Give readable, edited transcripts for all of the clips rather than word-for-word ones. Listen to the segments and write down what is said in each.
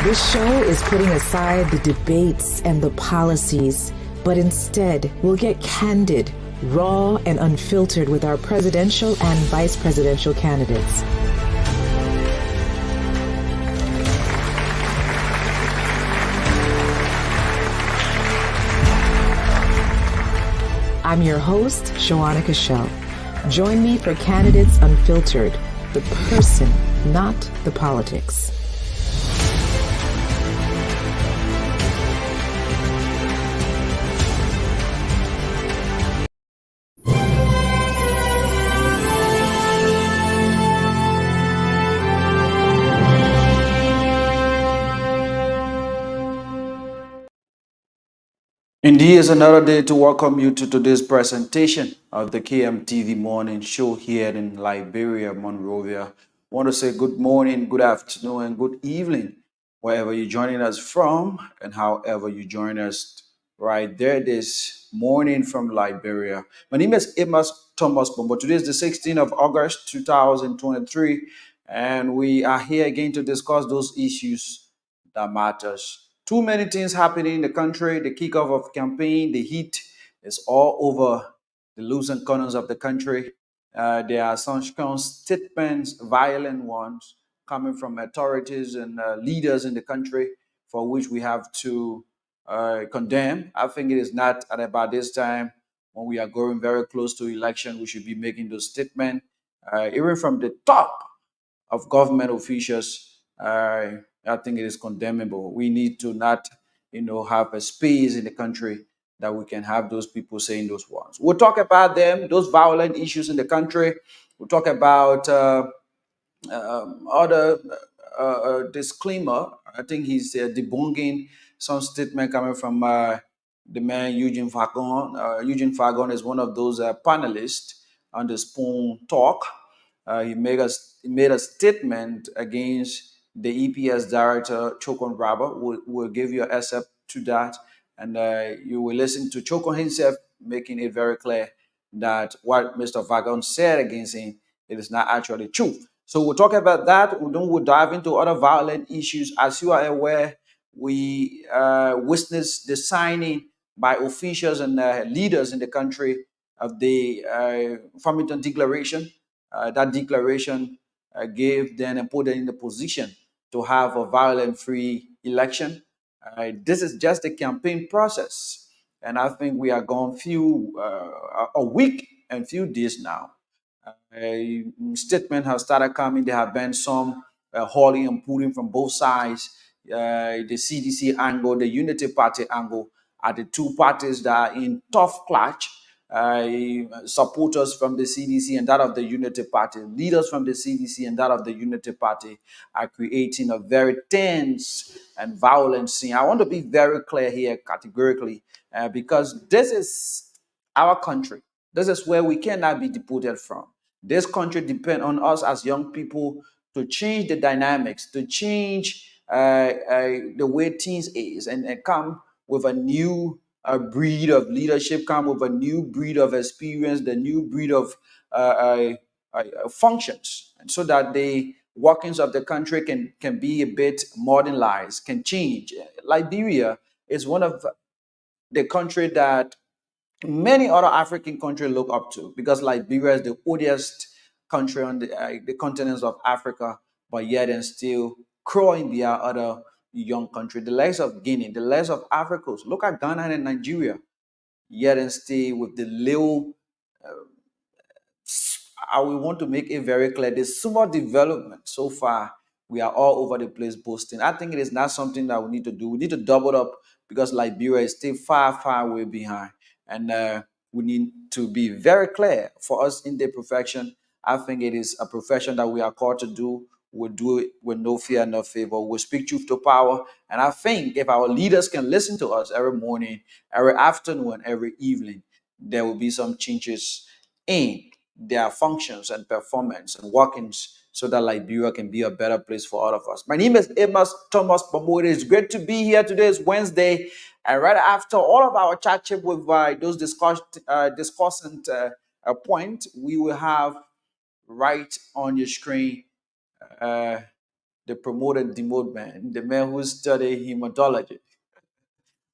This show is putting aside the debates and the policies, but instead we'll get candid, raw, and unfiltered with our presidential and vice presidential candidates. I'm your host, Shawana Cashel. Join me for Candidates Unfiltered, the person, not the politics. Indeed, it's another day to welcome you to today's presentation of the KMTV Morning Show here in Liberia, Monrovia. Want to say good morning, good afternoon, and good evening, wherever you're joining us from and however you join us right there this morning from Liberia. My name is Amos Thomas Bombo. Today is the 16th of August, 2023, and we are here again to discuss those issues that matters. Too many things happening in the country. The kickoff of campaign, the heat is all over the loosened corners of the country. There are some strong statements, violent ones, coming from authorities and leaders in the country, for which we have to condemn. I think it is not at about this time when we are going very close to election, we should be making those statements, even from the top of government officials. I think it is condemnable. We need to not, have a space in the country that we can have those people saying those words. We'll talk about them, those violent issues in the country. We'll talk about other disclaimer. I think he's debunking some statement coming from the man Eugene Fagon. Eugene Fagon is one of those panelists on the Spoon Talk. He made a statement against the EPS director Chokon Raba. We'll give you an excerpt to that, and you will listen to Chokon himself making it very clear that what Mr. Fagon said against him, it is not actually true. So we'll talk about that. Then we'll dive into other violent issues. As you are aware, we witnessed the signing by officials and leaders in the country of the Farmington Declaration. That declaration gave them and put them in the position to have a violent-free election. This is just a campaign process, and I think we are gone a week and few days now. A statement has started coming. There have been some hauling and pulling from both sides. The CDC angle, the Unity Party angle, are the two parties that are in tough clash. Supporters from the CDC and that of the Unity Party, leaders from the CDC and that of the Unity Party are creating a very tense and violent scene. I want to be very clear here categorically because this is our country. This is where we cannot be deported from. This country depends on us as young people to change the dynamics, to change the way things is, and come with a new breed of leadership, come with a new breed of experience, the new breed of functions, and so that the workings of the country can be a bit modernized, can change. Liberia is one of the country that many other African countries look up to because Liberia is the oldest country on the continent of Africa, but yet and still crawling behind other young countries. The likes of Guinea, the likes of Africa. Look at Ghana and Nigeria, yet and still with the little. I will want to make it very clear: the small development so far. We are all over the place boasting. I think it is not something that we need to do. We need to double up because Liberia is still far, far way behind. And we need to be very clear for us in the profession. I think it is a profession that we are called to do. We'll do it with no fear, no favor. We'll speak truth to power. And I think if our leaders can listen to us every morning, every afternoon, every evening, there will be some changes in their functions and performance and workings so that Liberia can be a better place for all of us. My name is Amos Thomas Bombo. It is great to be here. Today is Wednesday. And right after all of our chat with those discussant point, we will have right on your screen the promote and demote man, the man who studied hematology.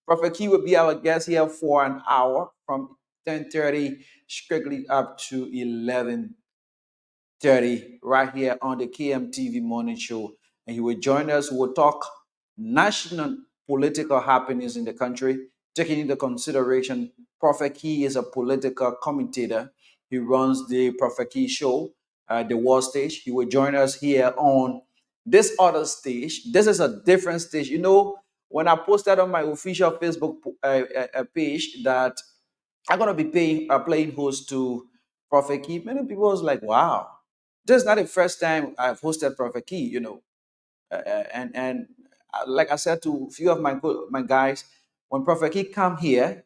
Prophet Key will be our guest here for an hour from 10:30 strictly up to 11:30 right here on the KMTV Morning Show. And he will join us. We'll talk national political happenings in the country, taking into consideration Prophet Key is a political commentator. He runs the Prophet Key Show, the World Stage. He will join us here on this other stage. This is a different stage. You know, when I posted on my official Facebook page that I'm gonna be playing host to Prophet Key, many people was like, "Wow, this is not the first time I've hosted Prophet Key." And like I said to a few of my guys, when Prophet Key come here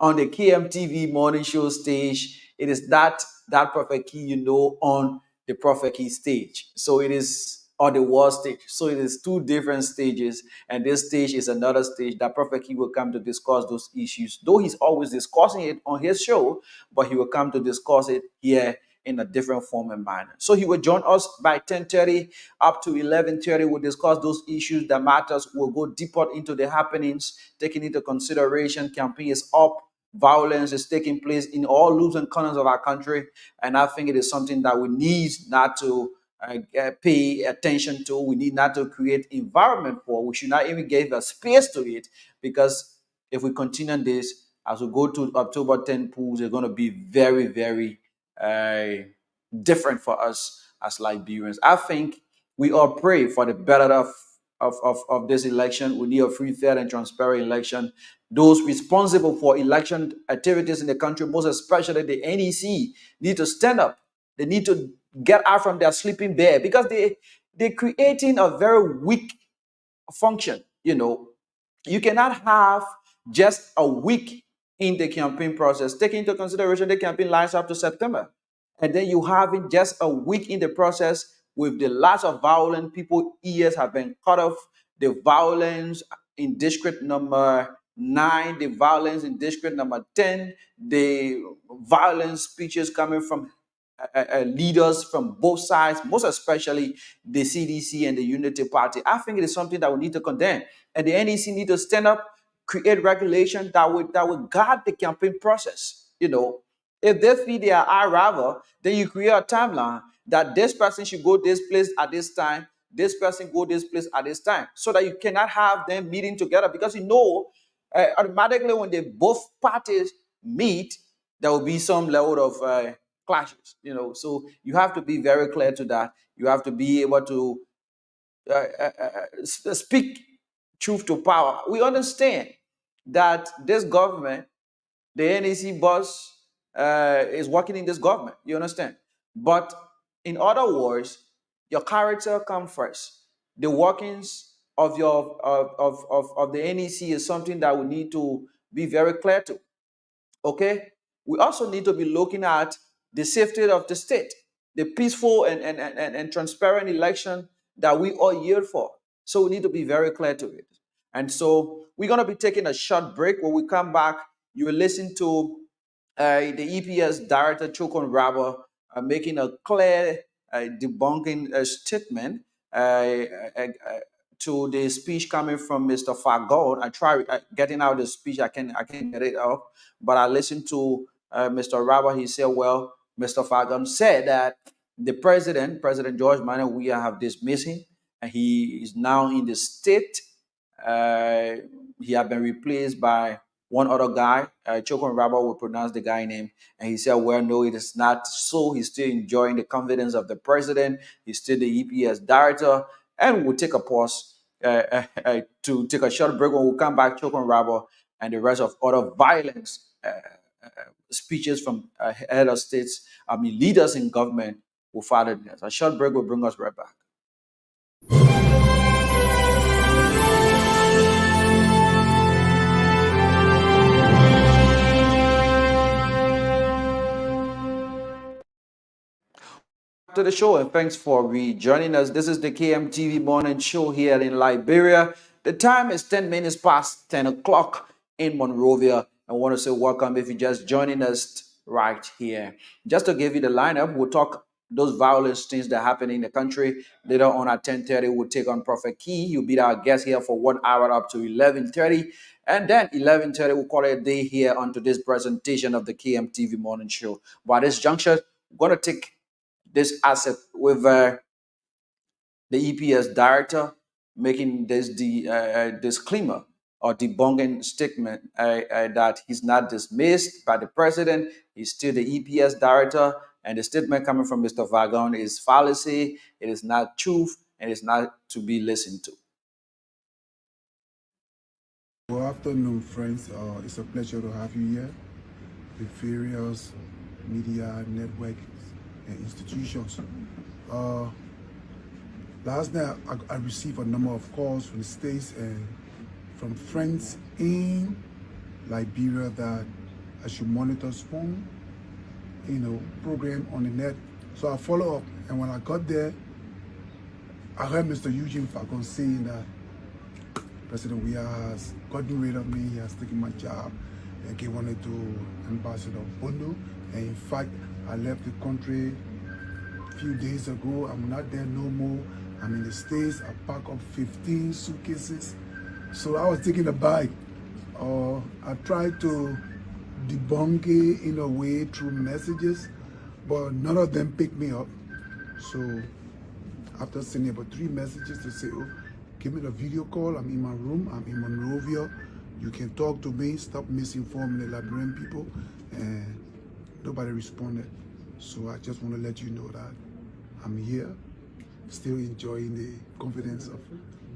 on the KMTV morning show stage, it is that Prophet Key on the Prophet Key stage. So it is on the world stage. So it is two different stages, and this stage is another stage that Prophet Key will come to discuss those issues. Though he's always discussing it on his show, but he will come to discuss it here in a different form and manner. So he will join us by 10:30 up to 11:30. We'll discuss those issues that matters. We'll go deeper into the happenings, taking into consideration campaign is up. Violence is taking place in all loops and corners of our country. And I think it is something that we need not to pay attention to. We need not to create environment for. We should not even give a space to it, because if we continue this, as we go to October 10 pools, it's going to be very, very uh, different for us as Liberians. I think we all pray for the better of this election. We need a free, fair, and transparent election. Those responsible for election activities in the country, most especially the NEC, need to stand up. They need to get out from their sleeping bed, because they're creating a very weak function. You cannot have just a week in the campaign process. Take into consideration the campaign lines up to September. And then you having just a week in the process with the lots of violent people, ears have been cut off, the violence in district number 9, the violence in district number 10, the violent speeches coming from leaders from both sides, most especially the CDC and the Unity Party. I think it is something that we need to condemn. And the NEC need to stand up, create regulation that would guard the campaign process. If they feel they are our rival, then you create a timeline that this person should go this place at this time, this person go this place at this time, so that you cannot have them meeting together, because automatically when they both parties meet, there will be some level of clashes. So you have to be very clear to that. You have to be able to speak truth to power. We understand that this government, the NEC boss, is working in this government. You understand? But in other words, your character comes first. The workings of your of the NEC is something that we need to be very clear to. Okay, we also need to be looking at the safety of the state, the peaceful and transparent election that we all yearn for. So we need to be very clear to it. And so we're going to be taking a short break. When we come back, you will listen to the EPS director Chokon Raba making a clear debunking statement uh, uh, uh, to the speech coming from Mr. Fagon. I try getting out the speech. I can get it out, but I listened to Mr. Raba. He said, "Well, Mr. Fagon said that the President George Manuel Weah, have dismissed him, and he is now in the state. Uh, he had been replaced by one other guy. Chokon Rabba will pronounce the guy name, and he said, "Well, no, it is not so. He's still enjoying the confidence of the president. He's still the EPS director." And we'll take a pause to take a short break. When we come back, Chokon Rabba and the rest of other violence speeches from head of states, leaders in government will follow this. A short break will bring us right back. To the show, and thanks for rejoining us. This is the KMTV morning show here in Liberia. The time is 10 minutes past 10 o'clock in Monrovia. I want to say welcome if you're just joining us right here. Just to give you the lineup, we'll talk those violent things that happen in the country. Later on at 10:30, we'll take on Prophetkey. He'll be our guest here for 1 hour up to 11:30. And then 11:30, we'll call it a day here on today's presentation of the KMTV Morning Show. But at this juncture, we're going to take this asset with the EPS director making this disclaimer or debunking statement that he's not dismissed by the president. He's still the EPS director, and the statement coming from Mr. Vagon is fallacy. It is not truth, and it's not to be listened to. Good afternoon, friends. It's a pleasure to have you here with various media networks and institutions. Last night, I received a number of calls from the States and from friends in Liberia that I should monitor phone, program on the net. So I follow up, and when I got there, I heard Mr. Eugene Falcon saying that President Weah has gotten rid of me, he has taken my job, and he wanted to Ambassador Bondo. And in fact, I left the country a few days ago. I'm not there no more. I'm in the States. I packed up 15 suitcases. So I was taking a bike. I tried to debunk it in a way through messages, but none of them picked me up. So after sending about 3 messages to say, oh, give me the video call, I'm in my room, I'm in Monrovia, you can talk to me, stop misinforming the Liberian people, and nobody responded. So I just want to let you know that I'm here, still enjoying the confidence of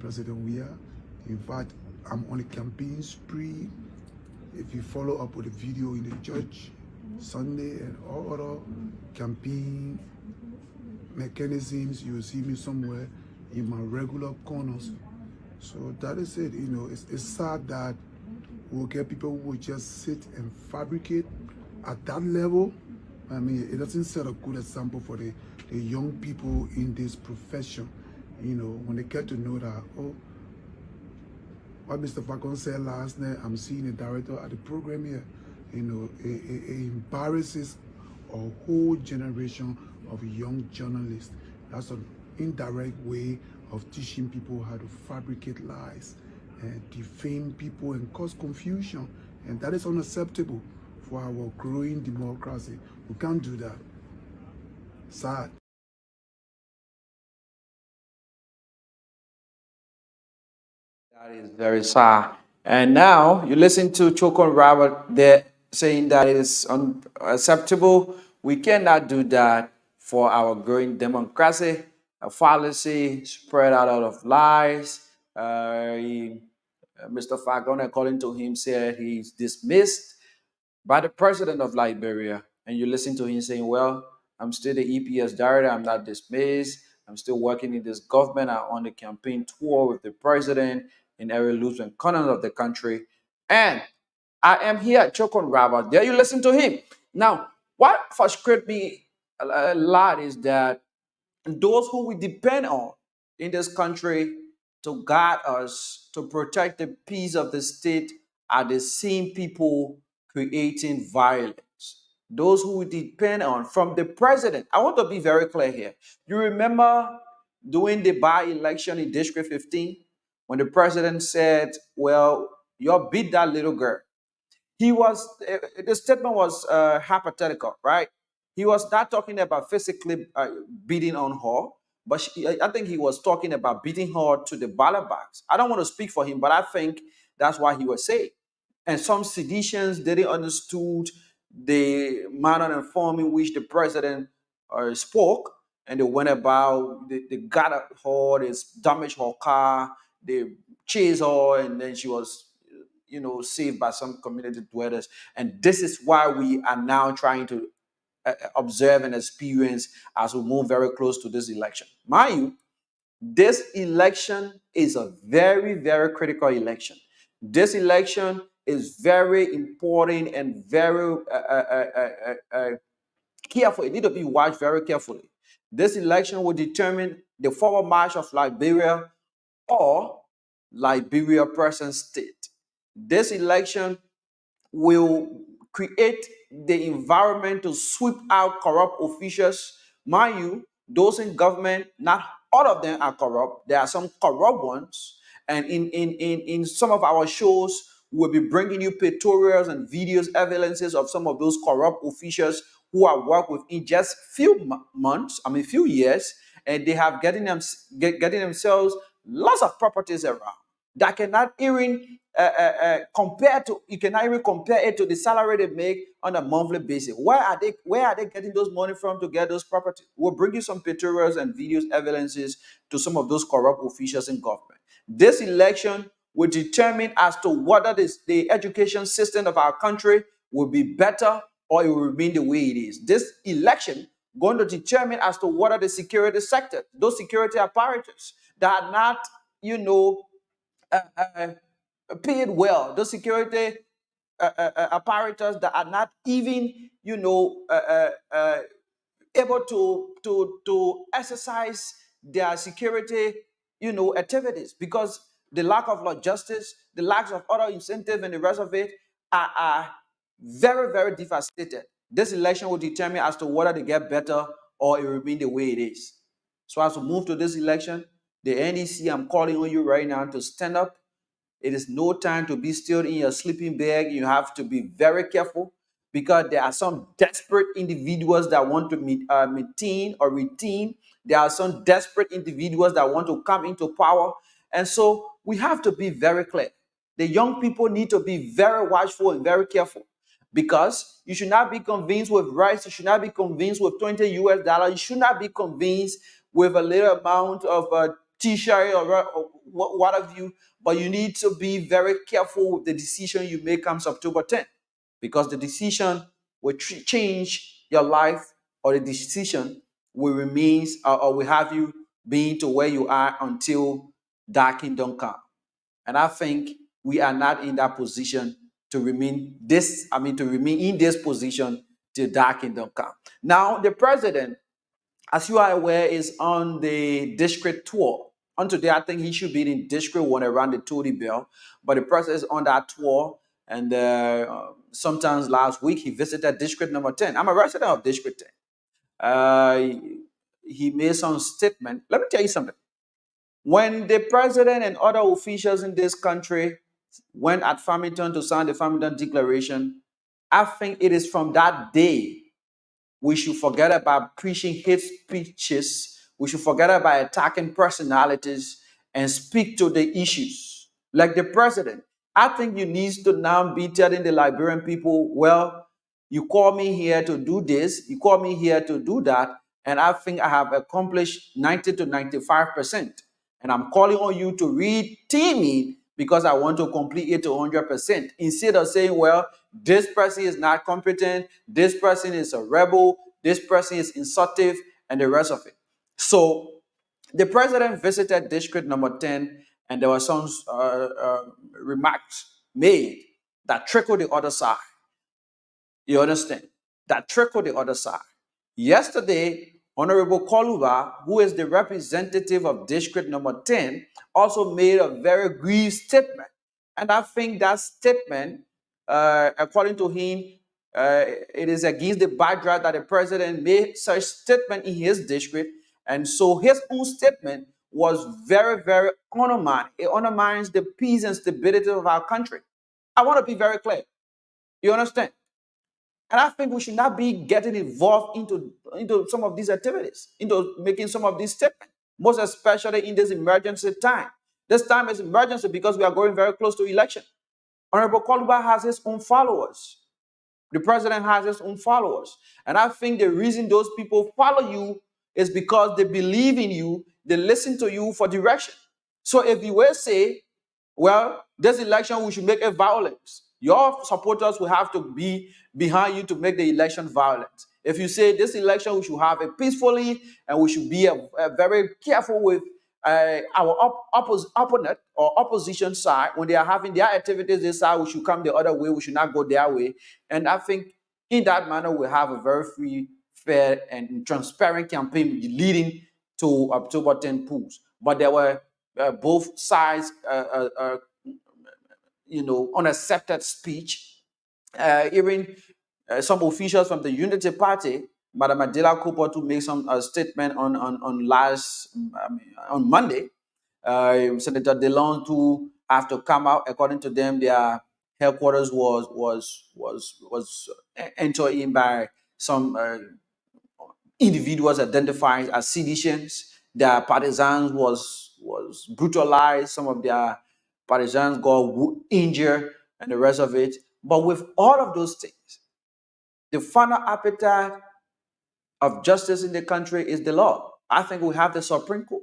President Weah. In fact, I'm on a campaign spree. If you follow up with the video in the church Sunday and all other campaign mechanisms, you will see me somewhere in my regular corners. So that is it. It's sad that we'll get people who will just sit and fabricate at that level. I mean, it doesn't set a good example for the young people in this profession. When they get to know that, oh, what Mr. Falcon said last night, I'm seeing the director at the program here, it embarrasses a whole generation of young journalists. That's an indirect way of teaching people how to fabricate lies and defame people and cause confusion. And that is unacceptable for our growing democracy. We can't do that. Sad. That is very sad. And now you listen to Chokon Robert there saying that it is unacceptable. We cannot do that for our growing democracy. A fallacy spread out of lies. Mr. Fagon, according to him, said he's dismissed by the president of Liberia, and you listen to him saying, well, I'm still the EPS director, I'm not dismissed, I'm still working in this government, I'm on the campaign tour with the president in every loose and corner of the country, and I am here at Chokon Rabat. There you listen to him. Now, what frustrates me a lot is that those who we depend on in this country to guide us, to protect the peace of the state, are the same people creating violence. Those who we depend on from the president. I want to be very clear here. You remember during the by-election in District 15 when the president said, well, you beat that little girl. He was the statement was hypothetical, right? He was not talking about physically beating on her, but I think he was talking about beating her to the ballot box. I don't want to speak for him, but I think that's what he was saying. And some seditions didn't understood the manner and form in which the president spoke, and they went about, they got at her, they damaged her car, they chased her, and then she was saved by some community dwellers. And this is why we are now trying to observe and experience as we move very close to this election. Mind you, this election is a very, very critical election. This election is very important and very careful. It needs to be watched very carefully. This election will determine the forward march of Liberia or Liberia present state. This election will create the environment to sweep out corrupt officials, Mind you, those in government, not all of them are corrupt. There are some corrupt ones. And in some of our shows, we'll be bringing you pictorials and videos, evidences of some of those corrupt officials who have worked within just few months, few years, and they have getting themselves lots of properties around that cannot even compare to, you cannot even compare it to the salary they make on a monthly basis. Where are they getting those money from to get those properties? We'll bring you some pictorials and videos, evidences to some of those corrupt officials in government. This election will determine as to whether the education system of our country will be better or it will remain the way it is. This election going to determine as to whether the security sector, those security apparatus that are not, uh, uh, paid well, those security apparatus that are not even, able to exercise their security, activities, because the lack of law justice, the lack of other incentive, and the rest of it are very, very devastated. This election will determine as to whether they get better or it will remain the way it is. So as we move to this election, the NEC, I'm calling on you right now to stand up. It is no time to be still in your sleeping bag. You have to be very careful because there are some desperate individuals that want to maintain or retain. There are some desperate individuals that want to come into power. And so we have to be very clear. The young people need to be very watchful and very careful because you should not be convinced with rice. You should not be convinced with $20 US. You should not be convinced with a little amount of t-shirt or what have you. But you need to be very careful with the decision you make comes October 10th, because the decision will change your life, or the decision will remain or will have you being to where you are until that kingdom come. And I think we are not in that position to remain in this position till that kingdom come. Now, the president, as you are aware, is on the district tour. On today, I think he should be in District 1 around the Tory Bell, but the president is on that tour. And sometimes last week, he visited District number 10. I'm a resident of District 10. He made some statement. Let me tell you something. When the president and other officials in this country went at Farmington to sign the Farmington Declaration, I think it is from that day we should forget about preaching hate speeches. We should forget about attacking personalities and speak to the issues. Like the president, I think you need to now be telling the Liberian people, well, you call me here to do this, you call me here to do that, and I think I have accomplished 90 to 95%. And I'm calling on you to reteam me because I want to complete it to 100%. Instead of saying, well, this person is not competent, this person is a rebel, this person is insultive, and the rest of it. So the president visited District number 10, and there were some remarks made that trickled the other side. You understand? That trickled the other side. Yesterday, Honorable Koluba, who is the representative of District number 10, also made a very grieved statement. And I think that statement, according to him, it is against the backdrop that the president made such statement in his district. And so his own statement was very, very undermined. It undermines the peace and stability of our country. I want to be very clear. You understand? And I think we should not be getting involved into some of these activities, into making some of these statements, most especially in this emergency time. This time is emergency because we are going very close to election. Honorable Koluba has his own followers. The president has his own followers. And I think the reason those people follow you is because they believe in you, they listen to you for direction. So if you will say, well, this election, we should make it violent, your supporters will have to be behind you to make the election violent. If you say this election, we should have it peacefully and we should be very careful with our opponent or opposition side, when they are having their activities this side, we should come the other way, we should not go their way. And I think in that manner, we have a very free, fair, and transparent campaign leading to October 10 polls. But there were both sides, unaccepted speech. Even some officials from the Unity Party Madam Adela Cooper to make some statement on Monday. Senator DeLong to have to come out. According to them, their headquarters was entered in by some individuals identified as seditionists. Their partisans was brutalized. Some of their partisans got injured and the rest of it. But with all of those things, the final appetite of justice in the country is the law. I think we have the Supreme Court.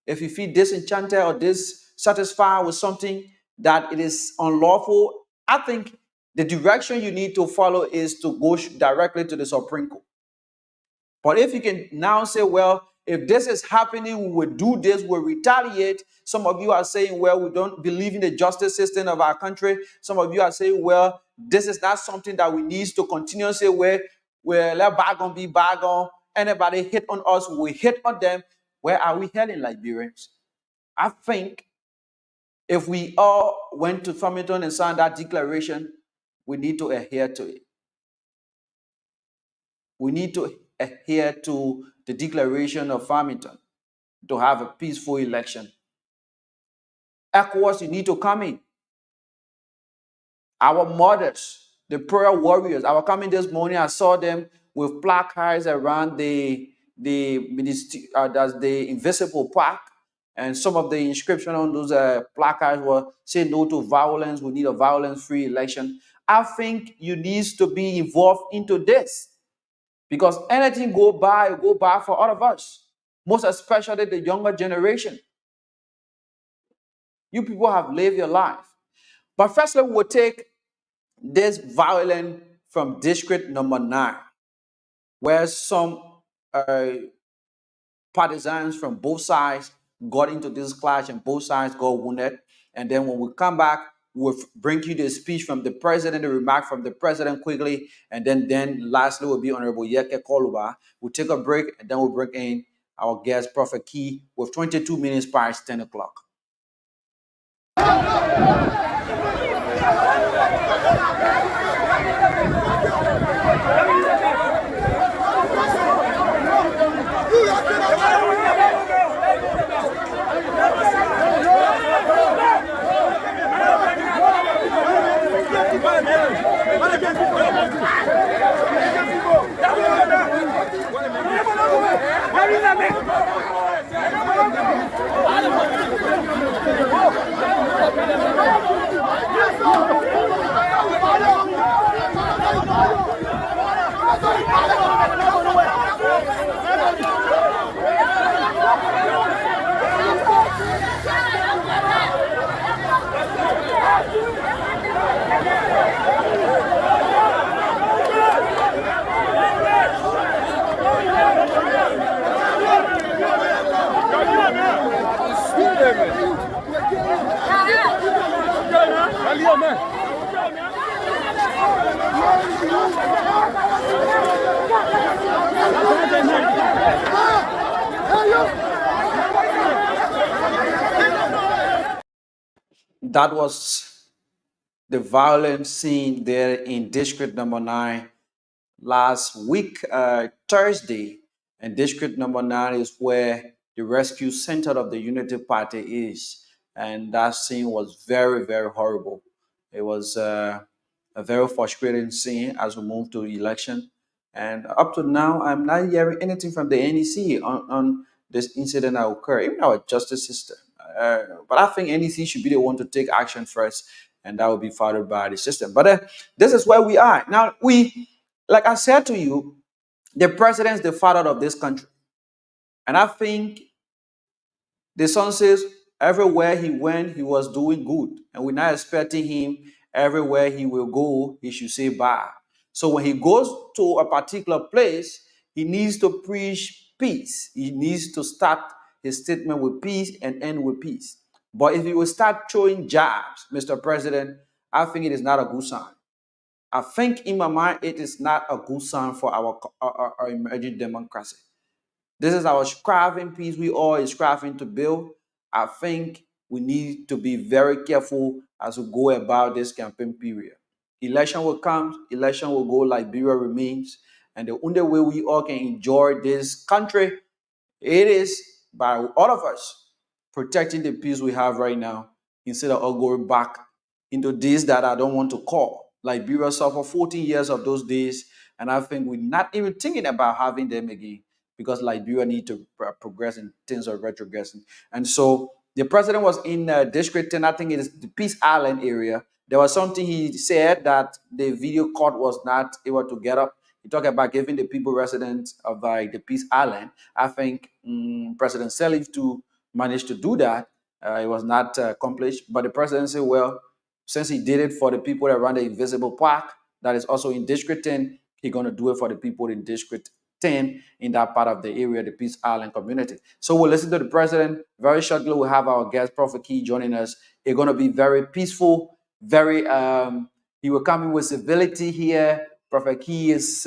If you feel disenchanted or dissatisfied with something that it is unlawful, I think the direction you need to follow is to go directly to the Supreme Court. But if you can now say, well, if this is happening, we will do this, we'll retaliate. Some of you are saying, well, we don't believe in the justice system of our country. Some of you are saying, well, this is not something that we need to continue say where let bygone be bygone. Anybody hit on us, we hit on them. Where are we heading, Liberians? I think if we all went to Farmington and signed that declaration, we need to adhere to it. We need to adhere to the declaration of Farmington to have a peaceful election. ECOWAS, you need to come in. Our mothers, the prayer warriors, I was coming this morning, I saw them with placards around the invisible park. And some of the inscription on those placards were say no to violence, we need a violence-free election. I think you need to be involved into this. Because anything go by for all of us, most especially the younger generation. You people have lived your life. But firstly, we'll take this violence from district number 9, where some partisans from both sides got into this clash and both sides got wounded. And then when we come back, we'll bring you the speech from the president, the remark from the president quickly, and then lastly will be Honorable Yeke Koluba. We'll take a break, and then we'll bring in our guest, Prophetkey, with 22 minutes past 10 o'clock. That was the violence seen there in district number 9 last week, Thursday. And district number 9 is where the rescue center of the Unity Party is. And that scene was very, very horrible. It was a very frustrating scene as we move to election. And up to now, I'm not hearing anything from the NEC on this incident that occurred, even our justice system. But I think NEC should be the one to take action first, and that will be followed by the system. But this is where we are. Now, like I said to you, the president is the father of this country. And I think the son says everywhere he went, he was doing good. And we're not expecting him everywhere he will go, he should say bye. So when he goes to a particular place, he needs to preach peace. He needs to start his statement with peace and end with peace. But if he will start throwing jabs, Mr. President, I think it is not a good sign. I think in my mind, it is not a good sign for our emerging democracy. This is our striving peace we all is striving to build. I think we need to be very careful as we go about this campaign period. Election will come, election will go, Liberia remains. And the only way we all can enjoy this country, it is by all of us protecting the peace we have right now instead of all going back into days that I don't want to call. Liberia suffered 14 years of those days, and I think we're not even thinking about having them again because Liberia need to progress and things are retrogressing. And so the president was in District 10, I think it is the Peace Island area. There was something he said that the video court was not able to get up. He talked about giving the people residents of the Peace Island. I think President Sirleaf to manage to do that. It was not accomplished, but the president said, well, since he did it for the people around the Invisible Park, that is also in District 10, he's going to do it for the people in District 10 in that part of the area, the Peace Island community. So we'll listen to the president. Very shortly, we'll have our guest, Prophetkey, joining us. It's going to be very peaceful, very, he will come in with civility here. Prophetkey is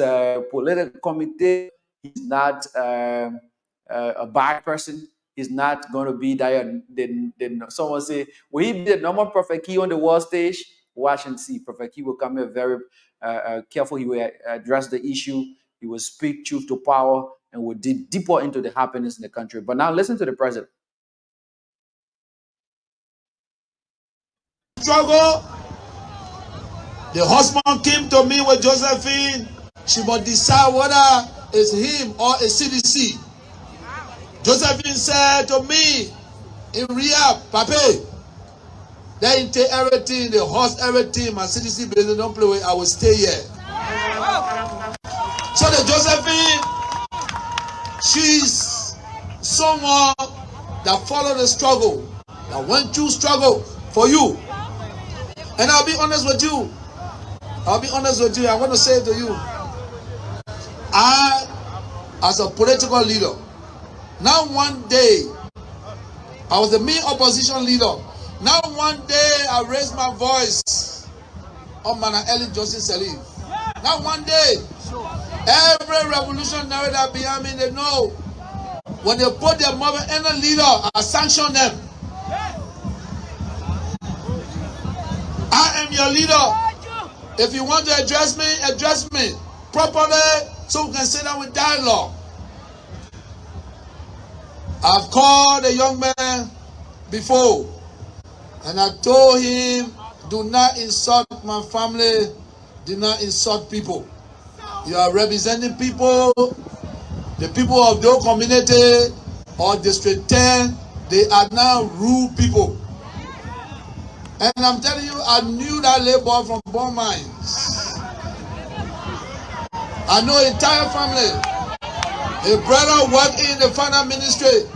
political committee. He's not a bad person. He's not going to be that. Then someone say, will he be the normal Prophetkey on the world stage? Watch and see. Prophetkey will come here very careful. He will address the issue. He will speak truth to power and will dig deeper into the happiness in the country. But now listen to the president. Struggle. The husband came to me with Josephine. She must decide whether it's him or a CDC. Josephine said to me, in Riyadh, Pape, they take everything, the horse, everything, my CDC business don't play with, I will stay here. So the Josephine, she's someone that followed the struggle, that went through struggle for you. And I'll be honest with you. I want to say to you, I, as a political leader, now one day, I was the main opposition leader. Now one day, I raised my voice on Mana Ellen Johnson Sirleaf. Now one day, every revolutionary that behind me, they know when they put their mother in a leader, I sanction them. I am your leader. If you want to address me properly so we can sit down with dialogue. I've called a young man before and I told him, do not insult my family, do not insult people. You are representing people, the people of your community or District 10, they are now rude people. And I'm telling you, I knew that labor from born mines. I know entire family. A brother worked in the finance ministry.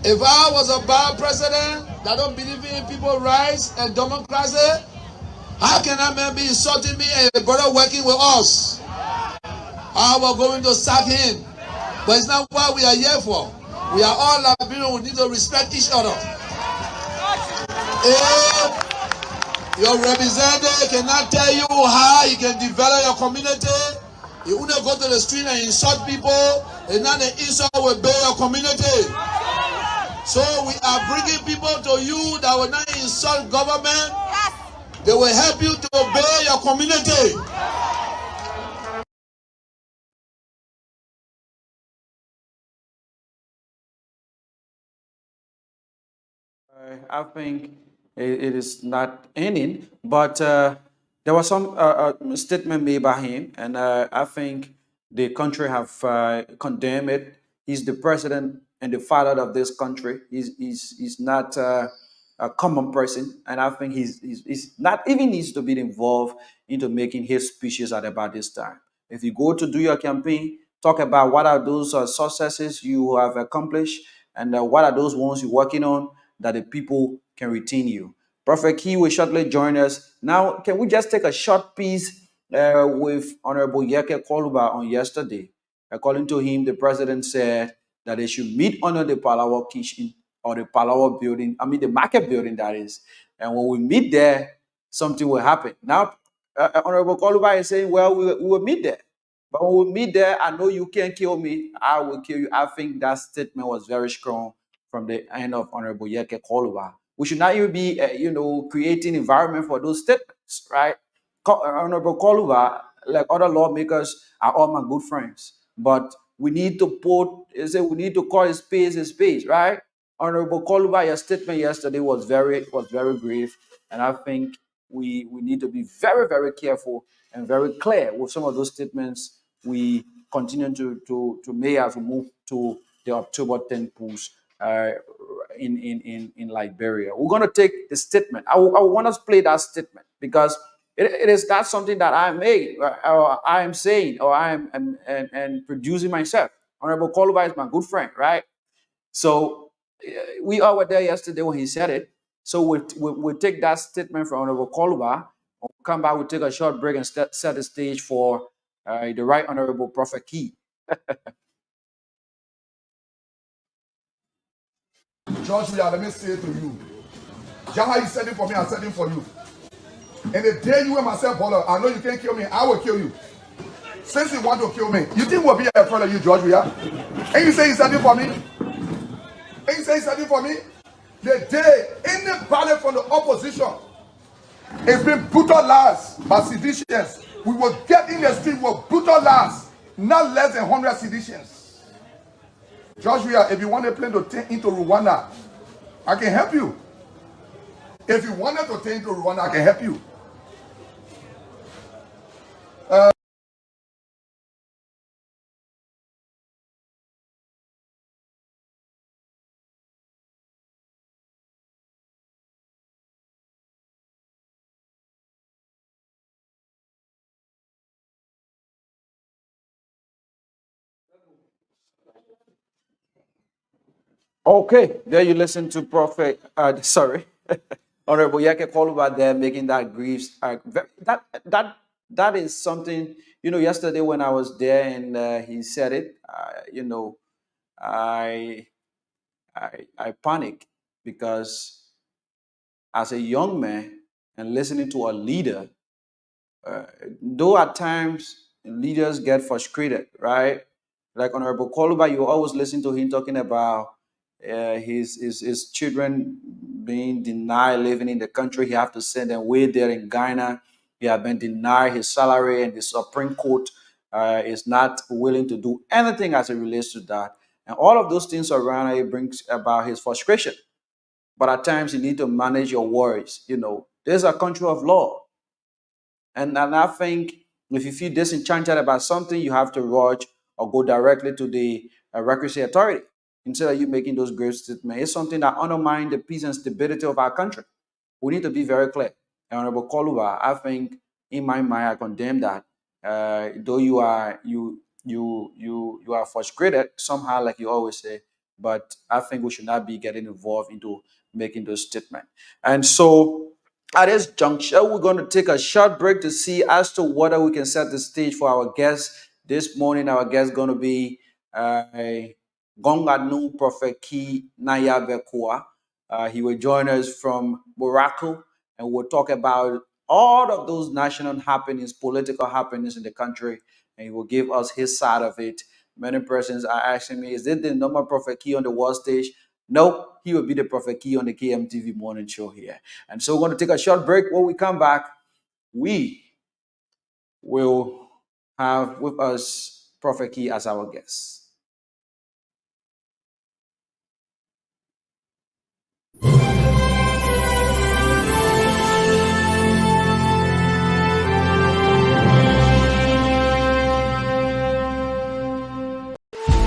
If I was a bad president that don't believe in people's rights and democracy, how can that man be insulting me and a brother working with us? I was going to sack him. But it's not what we are here for. We are all Liberians. We need to respect each other. If your representative cannot tell you how you can develop your community, you want to go to the street and insult people, and not the insult will build your community. So we are bringing people to you that will not insult government. They will help you to build your community. I think it is not ending, but there was some statement made by him, and I think the country have condemned it. He's the president and the father of this country. He's not a common person, and I think he's not even needs to be involved into making his speeches at about this time. If you go to do your campaign, talk about what are those successes you have accomplished, and what are those ones you're working on that the people can retain you. Prophetkey will shortly join us. Now, can we just take a short piece with Honorable Yeke Koluba on yesterday? According to him, the president said that they should meet under the Palawa kitchen or the Palawa building, the market building that is. And when we meet there, something will happen. Now, Honorable Koluba is saying, well, we will meet there. But when we meet there, I know you can't kill me. I will kill you. I think that statement was very strong from the end of Honorable Yeke Koluba. We should not even be, creating environment for those statements, right? Honorable Koluba like other lawmakers are all my good friends, but we need to we need to call a space, right? Honorable Koluba, your statement yesterday was very brief, and I think we need to be very, very careful and very clear with some of those statements we continue to make as we move to the October 10th push in Liberia. We're going to take the statement. I want us to play that statement because it is not something that I made, or I am saying, or I am and producing myself. Honorable Koluba is my good friend, right? So we all were there yesterday when he said it. So we'll take that statement from Honorable Koluba. We'll come back, we'll take a short break and set the stage for the Right Honorable Prophetkey. George, let me say to you. Jaha, you said it for me, I said it for you. And the day you and myself, brother, I know you can't kill me, I will kill you. Since you want to kill me, you think we'll be in front of you, George, we are? And you say you said it for me? And you say you said it for me? The day anybody from the opposition is being brutalized by seditionists, we will get in the street, we'll brutalize not less than 100 seditionists. Joshua, if you want a plane to take into Rwanda, I can help you. If you wanted to take into Rwanda, I can help you. Okay, there you listen to Prophet, Honorable Yake Koluba there making that grief. That is something, yesterday when I was there and he said it, I, I panicked because as a young man and listening to a leader, though at times leaders get frustrated, right? Like Honorable Koluba, you always listen to him talking about his children being denied living in the country. He have to send them away there in Ghana. He have been denied his salary, and the Supreme Court is not willing to do anything as it relates to that. And all of those things around it brings about his frustration. But at times you need to manage your worries. There's a country of law. And I think if you feel disenchanted about something, you have to rush or go directly to the requisite authority instead of you making those great statements. It's something that undermines the peace and stability of our country. We need to be very clear. Honorable Koluba, I think in my mind, I condemn that. Though you are frustrated somehow, like you always say, but I think we should not be getting involved into making those statements. And so at this juncture, we're going to take a short break to see as to whether we can set the stage for our guest this morning. Our guest is going to be Gonganu Prophetkey Naya Bekua. He will join us from Morocco, and we'll talk about all of those national happenings, political happenings in the country, and he will give us his side of it. Many persons are asking me, is it the normal Prophetkey on the world stage? No, he will be the Prophetkey on the KMTV morning show here. And so we're going to take a short break. When we come back, we will have with us Prophetkey as our guest.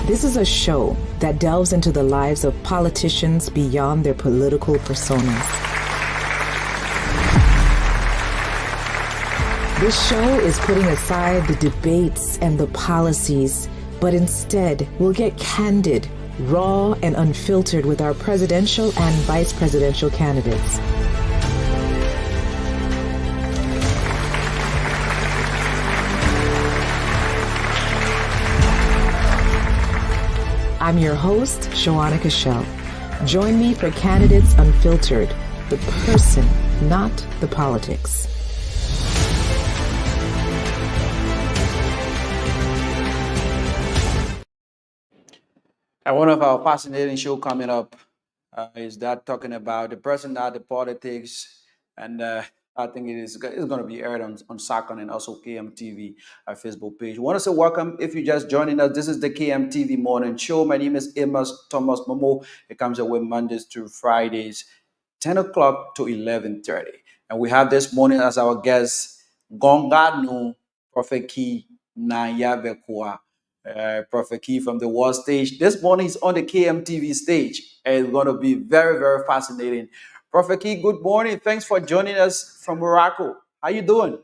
This is a show that delves into the lives of politicians beyond their political personas. This show is putting aside the debates and the policies, but instead will get candid, raw, and unfiltered with our presidential and vice presidential candidates. I'm your host, Shoana Cashel. Join me for Candidates Unfiltered, the person, not the politics. And one of our fascinating show coming up is that talking about the person, not the politics. And I think it's going to be aired on Sakon and also KMTV Facebook page. We want to say welcome if you're just joining us. This is the KMTV Morning Show. My name is Amos Thomas Momo. It comes away Mondays through Fridays, 10 o'clock to 11:30. And we have this morning as our guest, Gonganu Prophetkey Nayabekwa. Prophetkey from the world stage. This morning is on the KMTV stage. And it's going to be very, very fascinating. Prophetkey, good morning. Thanks for joining us from Morocco. How you doing?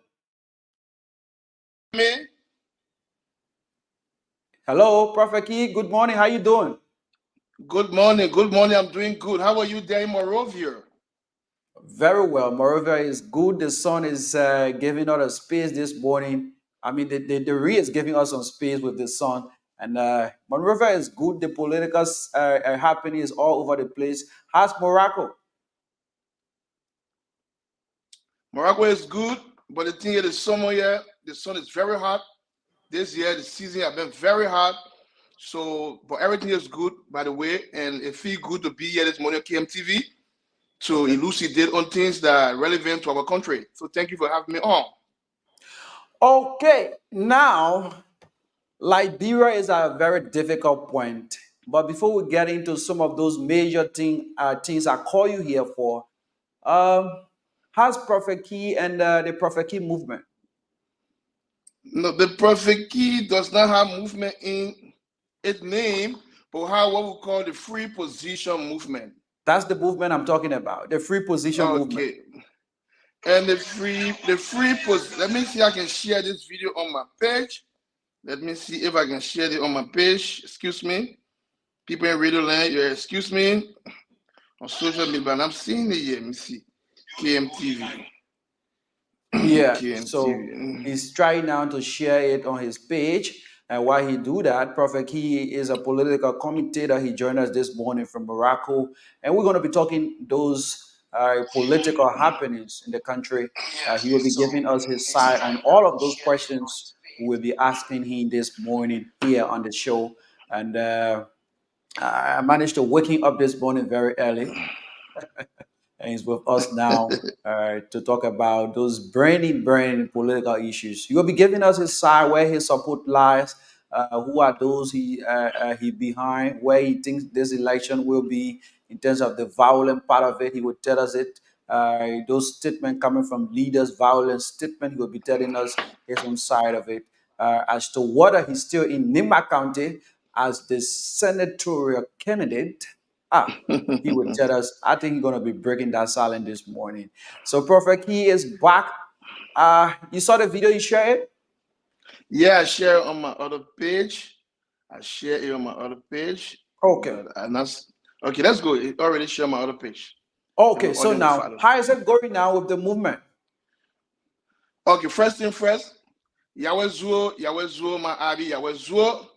Me? Hello, Prophetkey. Good morning. How you doing? Good morning. Good morning. I'm doing good. How are you there in Morovia? Very well. Moreover, is good. The sun is giving us a space this morning. I mean, the ray is giving us some space with the sun. And Moreover is good. The political happening is all over the place. How's Morocco? Morocco is good, but the thing is, the summer here, the sun is very hot. This year, the season has been very hot. So, but everything is good, by the way, and it feels good to be here this morning on KMTV to elucidate on things that are relevant to our country. So, thank you for having me on. Okay, now Liberia is a very difficult point. But before we get into some of those major things I call you here for, how's Prophetkey and the Prophetkey movement? No, the Prophetkey does not have movement in its name, but have what we call the free position movement. That's the movement I'm talking about, the free position movement. Okay. And the free let me see if I can share this video on my page. Let me see if I can share it on my page. Excuse me. People in radio land, excuse me. On social media, but I'm seeing it here. Let me see. KMTV. Yeah, so KMTV. he's trying now to share it on his page. And while he do that, Prophetkey is a political commentator. He joined us this morning from Morocco, and we're going to be talking those political happenings in the country. He will be giving us his side on all of those questions we will be asking him this morning here on the show. And I managed to wake him up this morning very early, and he's with us now to talk about those burning political issues. He will be giving us his side, where his support lies, who are those he behind, where he thinks this election will be in terms of the violent part of it. He will tell us it. Those statements coming from leaders, violent statement, he will be telling us his own side of it. As to whether he's still in Nima County as the senatorial candidate, he would tell us. I think he's going to be breaking that silence this morning. So Prophetkey is back. You saw the video you shared? Yeah, I share it on my other page. I share it on my other page. Okay. Okay, let's go. It already share my other page. Okay, so now, how is it going now with the movement? Okay, first thing first, Yahweh Zuo, my Abi, Yahweh Zuo.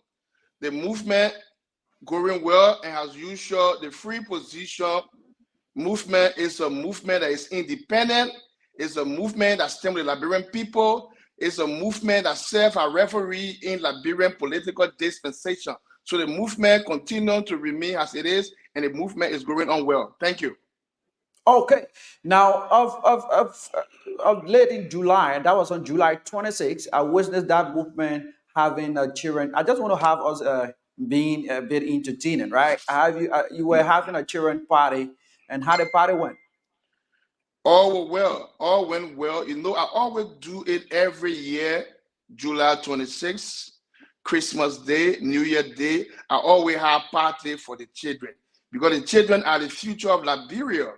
The movement going well, and as usual, the free position movement is a movement that is independent. It's a movement that stems with Liberian people. It's a movement that serves a referee in Liberian political dispensation. So the movement continues to remain as it is, and the movement is going on well. Thank you. Okay. Now, of late in July, and that was on July 26th, I witnessed that movement having children. I just want to have us being a bit entertaining, right? Have you were having a children party, and how the party went? All well. All went well. You know, I always do it every year, July 26th, Christmas Day, New Year Day. I always have party for the children because the children are the future of Liberia.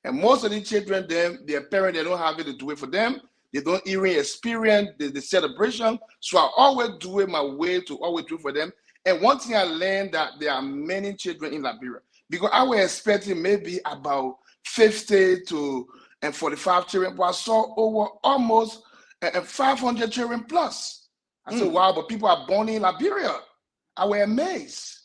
And most of the children, their parents, they don't have it to do it for them. They don't even experience the celebration. So I always do it my way to always do it for them. And one thing I learned that there are many children in Liberia because I was expecting maybe about 50 to 45 children, but I saw over almost 500 children plus. I said, wow, but people are born in Liberia. I was amazed.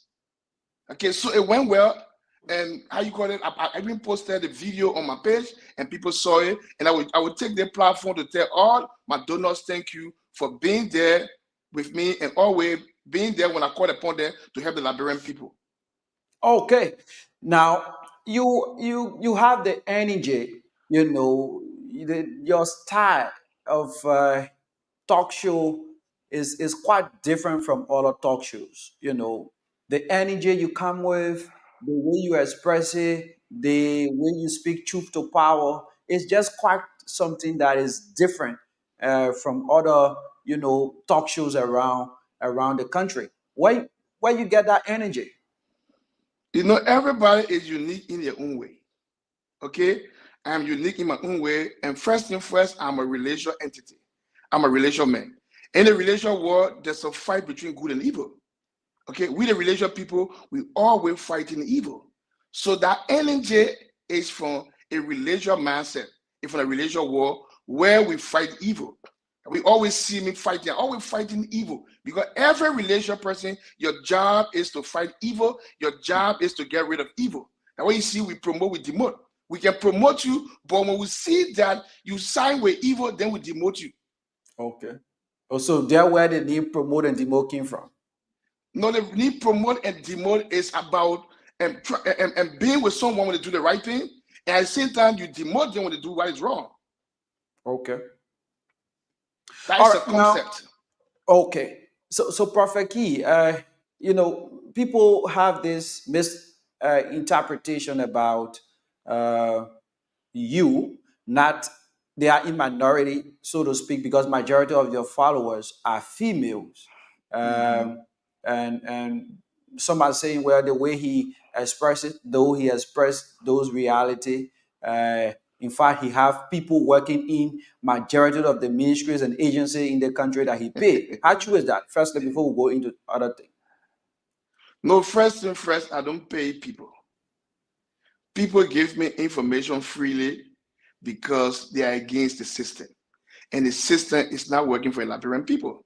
Okay, so it went well. And how you call it? I even posted the video on my page, and people saw it. And I would take the platform to tell all my donors thank you for being there with me and always being there when I called upon them to help the Liberian people. Okay. Now you have the energy. You know, your style of talk show is quite different from other talk shows. You know, the energy you come with, the way you express it, the way you speak truth to power is just quite something that is different from other, talk shows around the country. Where you get that energy? Everybody is unique in their own way. Okay, I'm unique in my own way, and first and first, I'm a relational entity. I'm a relational man. In the relational world, there's a fight between good and evil. Okay, we the relational people, we always fighting evil. So that energy is from a relational mindset, it's from a relational world where we fight evil. We always see me fighting, always fighting evil. Because every relational person, your job is to fight evil, your job is to get rid of evil. Now, when you see we promote, we demote. We can promote you, but when we see that you sign with evil, then we demote you. Okay. Oh, so there where the name promote and demote came from. No, the need promote and demote is about and being with someone when they do the right thing, and at the same time you demote them when they do what is wrong. Okay. That All is a right. Now, concept. okay. So Prophetkey, people have this misinterpretation about uh, you, not they are in minority, so to speak, because majority of your followers are females. Um, and some are saying, well, the way he expressed it, though he expressed those reality, uh, in fact, he have people working in majority of the ministries and agencies in the country that he pay. How true is that? Firstly, before we go into other things. No, first and first, I don't pay people. People give me information freely because they are against the system, and the system is not working for Liberian people.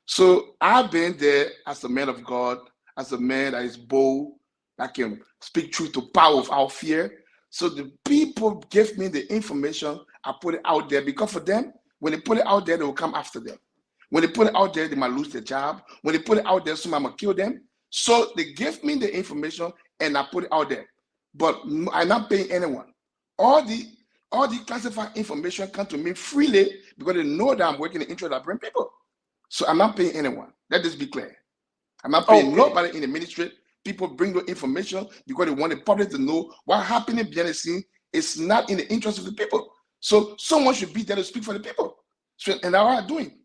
So I've been there as a man of God, as a man that is bold, that can speak truth to power without fear. So the people give me the information, I put it out there because for them, when they put it out there, they will come after them. When they put it out there, they might lose their job. When they put it out there, somebody might kill them. So they give me the information and I put it out there. But I'm not paying anyone. All the classified information come to me freely because they know that I'm working in the interest of Liberian people. So I'm not paying anyone. Let this be clear. I'm not paying Okay. nobody in the ministry. People bring the information because they want the public to know what happening behind the scene is not in the interest of the people. So someone should be there to speak for the people. So, and that's what I'm doing.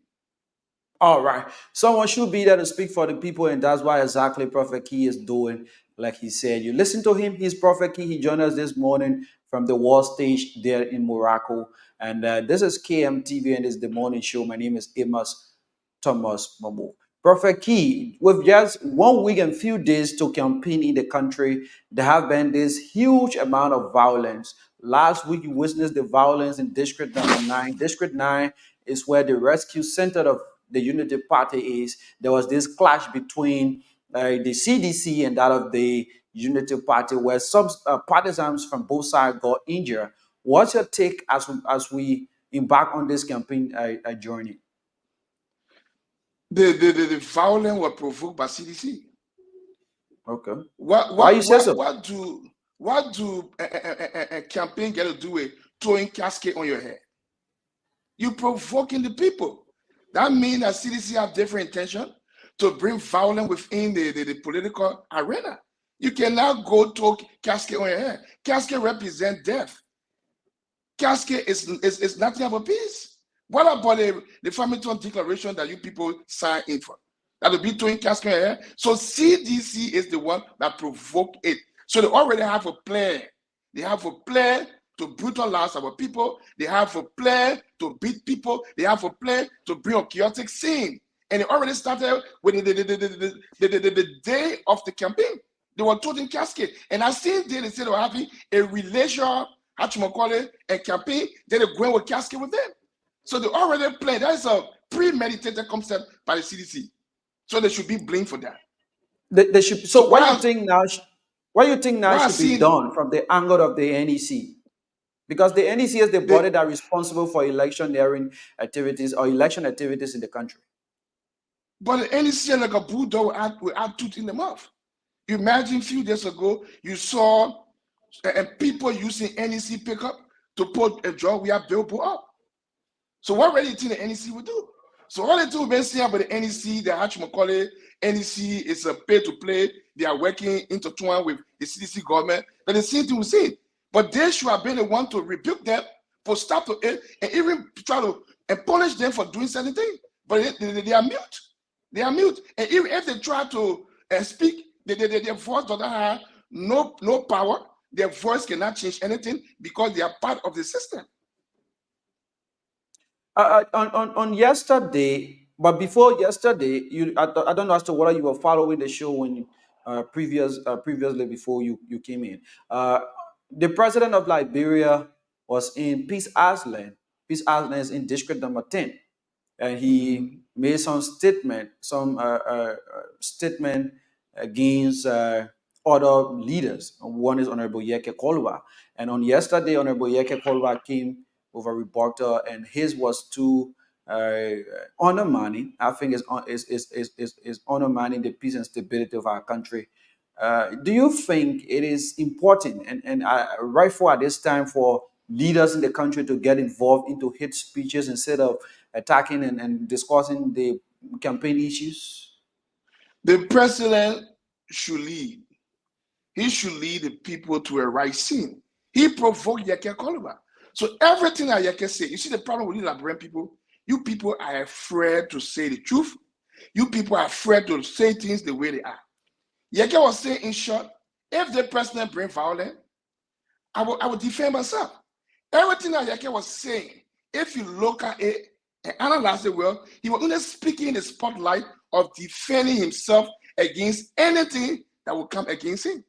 All right. Someone should be there to speak for the people, and that's why exactly Prophetkey is doing. Like he said, you listen to him. He's Prophetkey. He joined us this morning from the world stage there in Morocco. And this is KMTV, and this is the morning show. My name is Amos Thomas Momo. Prophetkey, with just 1 week and few days to campaign in the country, there have been this huge amount of violence. Last week, you witnessed the violence in District Number 9. District 9 is where the rescue center of the Unity Party is. There was this clash between the CDC and that of the Unity Party, where some partisans from both sides got injured. What's your take as we embark on this campaign journey? The violence was provoked by CDC. Okay. What Why you what say what so? what do a campaign get to do with throwing casket on your head? You provoking the people. That means that CDC have different intention to bring violence within the political arena. You cannot go to casket on your head. Casket represent death. Casket is nothing about peace. What about the Farmington Declaration that you people sign in for? That will be doing casket on your head. So CDC is the one that provoked it. So they already have a plan. They have a plan to brutalize our people. They have a plan to beat people. They have a plan to bring a chaotic scene. And it already started with the day of the campaign. They were told in casket. And I seen they said they were having a relation, a campaign, then they're going with casket with them. So they already planned. That is a premeditated concept by the CDC. So they should be blamed for that. They should. So So what you think now what I should be seen done from the angle of the NEC? Because the NEC is the body the that is responsible for electioneering activities or election activities in the country. but the NEC like a bulldog will add tooth in the mouth. You imagine a few days ago, you saw people using NEC pickup to put a job we have built up. So what really think the NEC will do? So all the two we've been saying about the NEC, the Hatch Macaulay, NEC is a pay to play. They are working intertwined with the CDC government. But the same thing we say. But they should have been the one to rebuke them for stop to it and even try to punish them for doing certain things. But they are mute. They are mute. And even if they try to speak, their voice doesn't have no power. Their voice cannot change anything because they are part of the system. On yesterday, but before yesterday, I don't know as to whether you were following the show when previously before you came in. The president of Liberia was in Peace Island. Peace Island is in District Number 10, and he made some statement against other leaders. One is Honorable Yeke Kolwa, and on yesterday, Honorable Yeke Kolwa came with a rebuttal, and his was too undermining. I think is undermining the peace and stability of our country. Do you think it is important and rightful at this time for leaders in the country to get involved into hate speeches instead of attacking and discussing the campaign issues? The president should lead. He should lead the people to a right scene. He provoked Yeke Kolwa. So everything that Yeke say, you see the problem with you Liberian people, you people are afraid to say the truth. You people are afraid to say things the way they are. Yeke was saying, in short, if the president bring violence, I will defend myself. Everything that Yeke was saying, if you look at it and analyze it well, he was only speaking in the spotlight of defending himself against anything that will come against him.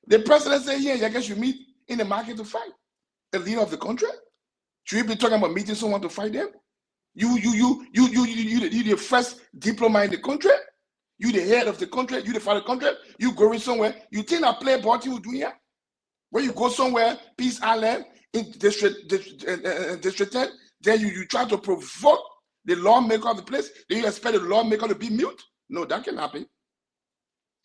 The president said, yeah, Yeke should meet in the market to fight the leader of the country. Should you be talking about meeting someone to fight them? You the first diplomat in the country. You the head of the country. You the father of the country. You going somewhere. You think that play ball you do here? When you go somewhere, Peace Island in district 10, then you try to provoke the lawmaker of the place. Then you expect the lawmaker to be mute? No, that can happen.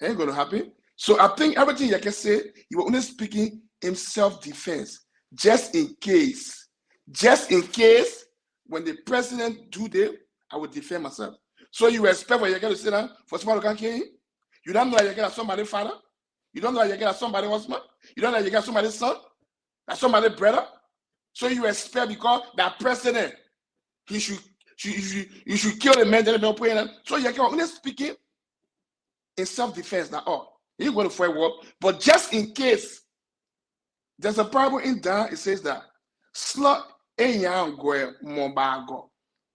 Ain't gonna happen. So I think everything Yeke said, he was only speaking in self-defense, just in case. Just in case, when the president do that, I will defend myself. So you expect for Yeke to sit down for somebody who can't kill him? You don't know that Yeke is somebody's father? You don't know that Yeke is somebody's husband? You don't know that Yeke is somebody's son? That's somebody's brother? So you expect because that president, you should kill the man that they don't put in. So Yeke was only speaking in self-defense, not all. He's going to fight war, but just in case, there's a Bible in there, it says that slot mombago.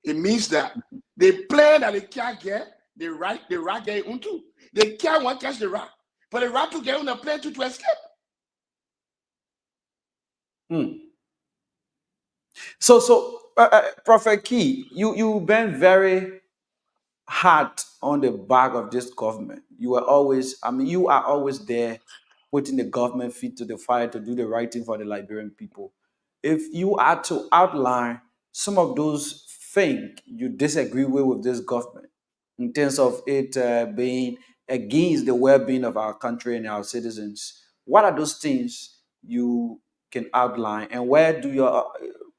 It means that they plan that they can't get the right get into. They can't want to catch the rat, but the rat to get on the plane to escape. So Prophetkey, you've been very hard on the back of this government. You are always there putting the government feet to the fire to do the right thing for the Liberian people. If you are to outline some of those things you disagree with this government in terms of it being against the well-being of our country and our citizens, what are those things you can outline, and where do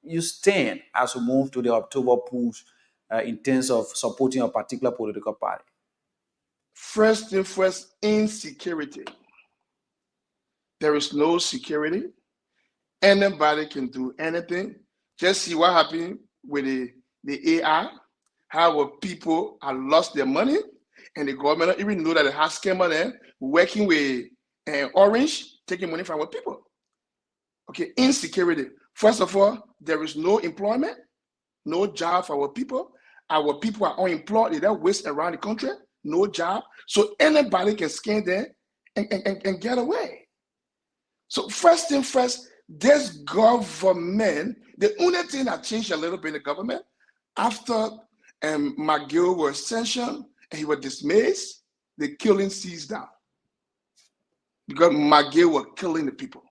you stand as we move to the October polls in terms of supporting a particular political party? First thing first, insecurity. There is no security. Anybody can do anything. Just see what happened with the AI, how people have lost their money, and the government even know that they have scam money working with Orange, taking money from our people. Okay, insecurity. First of all, there is no employment, no job for our people. Our people are unemployed. They don't waste around the country, no job. So anybody can scan there and get away. So first thing first, this government, the only thing that changed a little bit in the government, after McGill was sanctioned and he was dismissed, the killing ceased down. Because McGill was killing the people.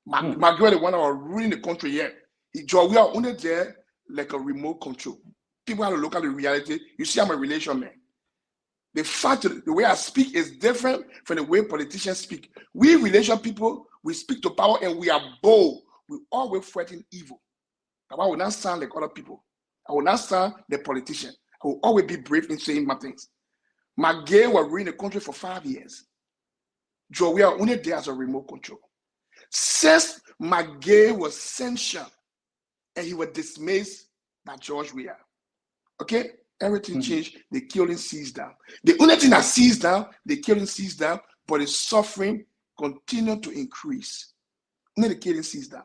McGill, the one that was ruling the country here. We are only there like a remote control. People have to look at the reality. You see, I'm a relation man. The fact that the way I speak is different from the way politicians speak. We relation people, we speak to power and we are bold. we always fighting evil. I will not sound like other people. I will not sound the politician. I will always be brave in saying my things. My gay were ruling the country for 5 years. Joe, we are only there as a remote control. Since my gay was censured and he was dismissed by George Weah. Okay? Everything changed. The killing ceased down. The only thing that ceased down, the killing ceased down, but the suffering continued to increase. Only the killing ceased down.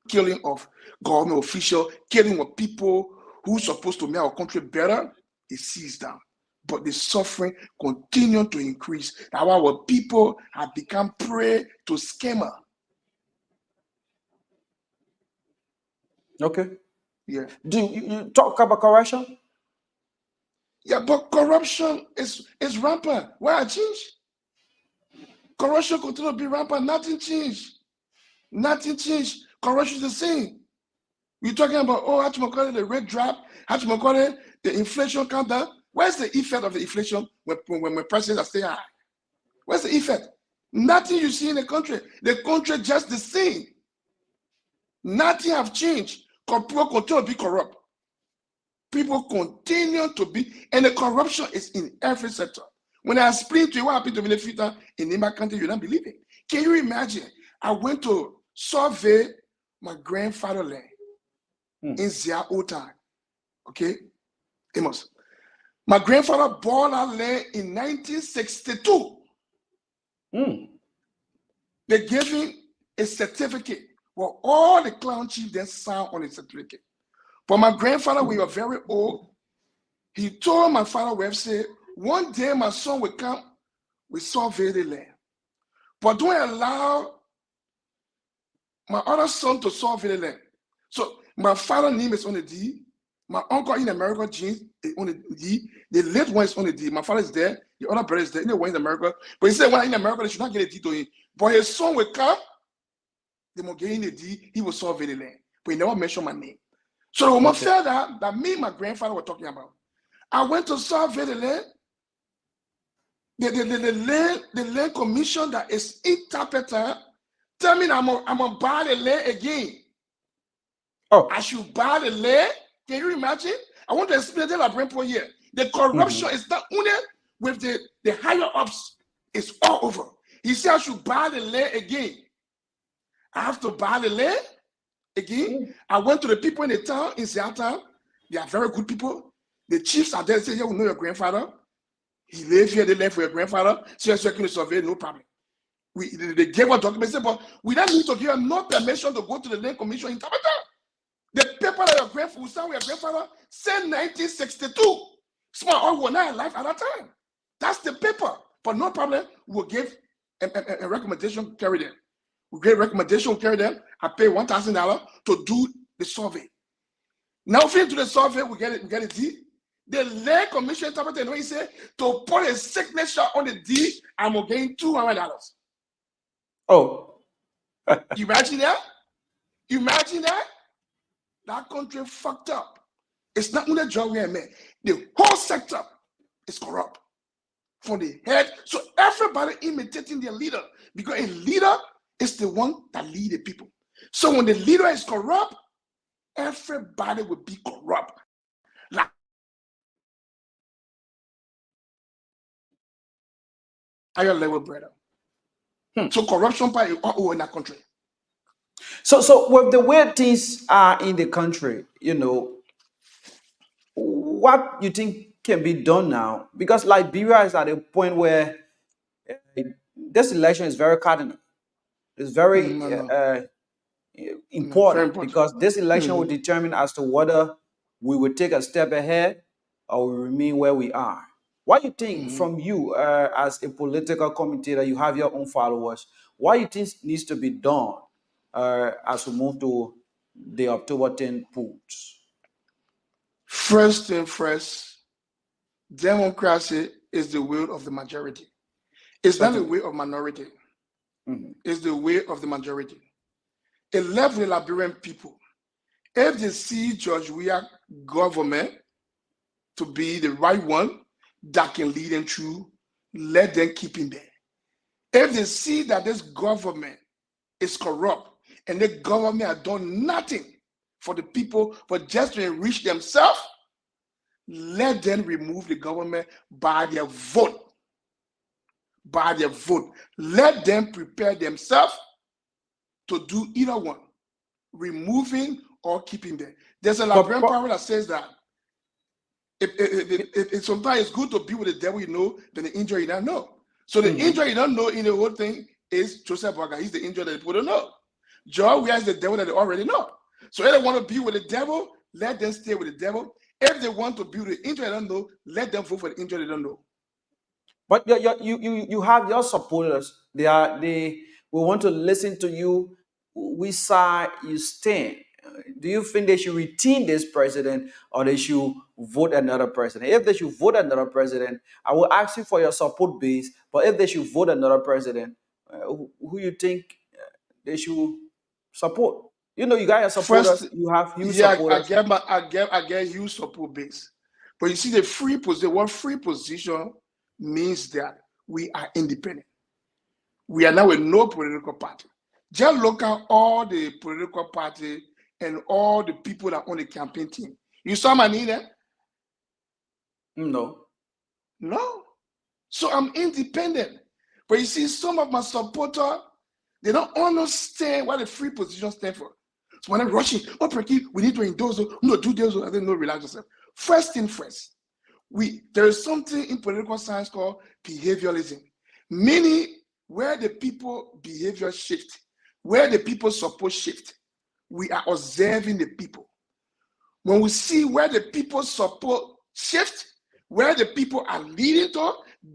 Killing of government officials, killing of people who are supposed to make our country better, it ceased down. But the suffering continued to increase. Now our people have become prey to scammer. Okay. Yeah. Do you talk about corruption? Yeah, but corruption is rampant. Why change? Corruption continue to be rampant. Nothing changed. Nothing changed. Corruption is the same. We're talking about, how to call it the rate drop, how to call it the inflation countdown. Where's the effect of the inflation when prices are staying high? Where's the effect? Nothing you see in the country. The country just the same. Nothing have changed. People continue to be corrupt. People continue to be, and the corruption is in every sector. When I explain to you what happened to me in the future in my country, you don't believe it. Can you imagine? I went to survey my grandfather's land in their old time. Okay? Amos. My grandfather bought that land in 1962. They gave him a certificate where all the clan chiefs then signed on the certificate. But my grandfather, when he was very old, he told my father, say, one day my son will come, we survey the land. But don't allow my other son to survey the land. So my father's name is on the deed. My uncle in America, James, is on the deed. The late one is on the deed. My father is there. The other brother is there. The one in America. But he said, when in America, they should not get a deed to him. But his son will come. They will get in the deed. He will survey the land. But he never mentioned my name. So the woman felt that me and my grandfather were talking about. I went to survey the land. The land commission that is interpreter tell me that I'm gonna buy the land again. Oh, I should buy the land. Can you imagine? I want to explain that I bring for here. The corruption is not only with the higher ups, it's all over. He said I should buy the land again. I have to buy the land again. I went to the people in the town, in Seattle. They are very good people. The chiefs are there. They say, yeah, we know your grandfather. He lives here. They left for your grandfather. So you're going to survey, no problem. They gave a document, but we don't need to give them no permission to go to the land commission interpreter. The paper that your grandfather will sign with your grandfather said 1962. Small all were not alive at that time. That's the paper. But no problem. We'll give a recommendation to carry them. We get recommendation to carry them. I pay $1,000 to do the survey. Now, if we do the survey, we get a deed. The land commission interpreter, he said, to put a signature on the deed, I'm getting $200. Oh. You imagine that? You imagine that? That country fucked up. It's not only job we man. The whole sector is corrupt. From the head. So everybody imitating their leader. Because a leader is the one that lead the people. So when the leader is corrupt, everybody will be corrupt. Like higher level, brother. So corruption part is all in that country. So with the way things are in the country, what you think can be done now? Because Liberia is at a point where this election is very cardinal. It's very important because this election will determine as to whether we will take a step ahead or we remain where we are. What do you think from you as a political commentator, you have your own followers, what do you think needs to be done as we move to the October 10 polls? First and first, democracy is the will of the majority. It's not the will of minority. It's the will of the majority. It left the Liberian people. If they see George Weah government to be the right one that can lead them through, let them keep him there. If they see that this government is corrupt and the government has done nothing for the people, but just to enrich themselves, let them remove the government by their vote. By their vote. Let them prepare themselves to do either one, removing or keeping them. There's a Liberian proverb that says that if sometimes it's good to be with the devil you know than the angel you don't know. So the angel you don't know in the whole thing is Joseph Boakai. He's the angel that people don't know. John, we has the devil that they already know. So if they want to be with the devil, let them stay with the devil. If they want to be with the angel they don't know, let them vote for the angel they don't know. But you have your supporters. They will want to listen to you. Which side you stand? Do you think they should retain this president or they should vote another president? If they should vote another president, I will ask you for your support base. But if they should vote another president, who you think they should support? You know, you got your supporters. First, you have huge yeah, supporters. I get huge support base. But you see, the free position. What free position means that we are independent. We are now with no political party. Just look at all the political party and all the people that on the campaign team. You saw my name there? No. No. So I'm independent. But you see, some of my supporters, they don't understand what the free position stands for. So when I'm rushing, oh, Prophetkey, we need to endorse, no, do this, I don't know, relax yourself. First thing first, there is something in political science called behavioralism, meaning where the people behavior shift, where the people support shift, we are observing the people. When we see where the people support shift, where the people are leading to,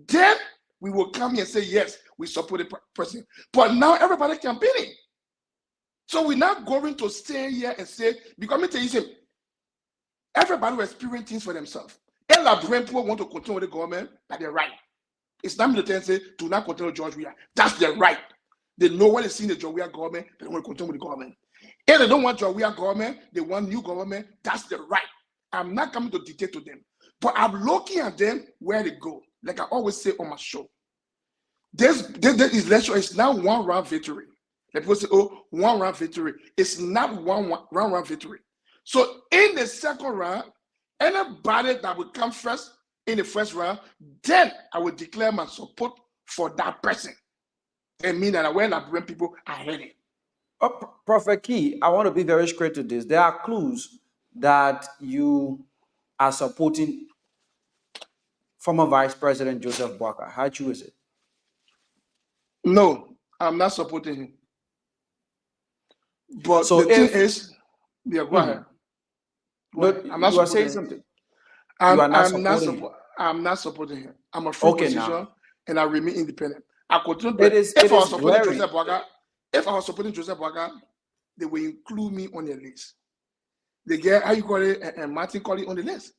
then we will come here and say, yes, we support the person. But now everybody campaigning. So we're not going to stay here and say, because let me tell you something, everybody will experience things for themselves. If Liberian people want to continue with the government, that's their right. It's not me to say, do not continue with George Weah. That's their right. They know what they see in the George Weah government, they don't want to continue with the government. If they don't want George Weah government, they want new government, that's their right. I'm not coming to dictate to them. But I'm looking at them where they go. Like I always say on my show. This election is now one round victory. Like people say, oh, one round victory. It's not one round victory. So in the second round, anybody that will come first in the first round, then I will declare my support for that person. And mean that when Liberian people are ready. Prophetkey, I want to be very straight to this. There are clues that you are supporting former Vice President Joseph Boakai. How true is it? No, I'm not supporting him. But so the thing is, yeah, go ahead. I'm not saying something. I'm not supporting him. I'm a free position and I remain independent. I continue. If I was supporting Joseph Boakai, they will include me on their list. They get how you call it, and Martin call it on the list.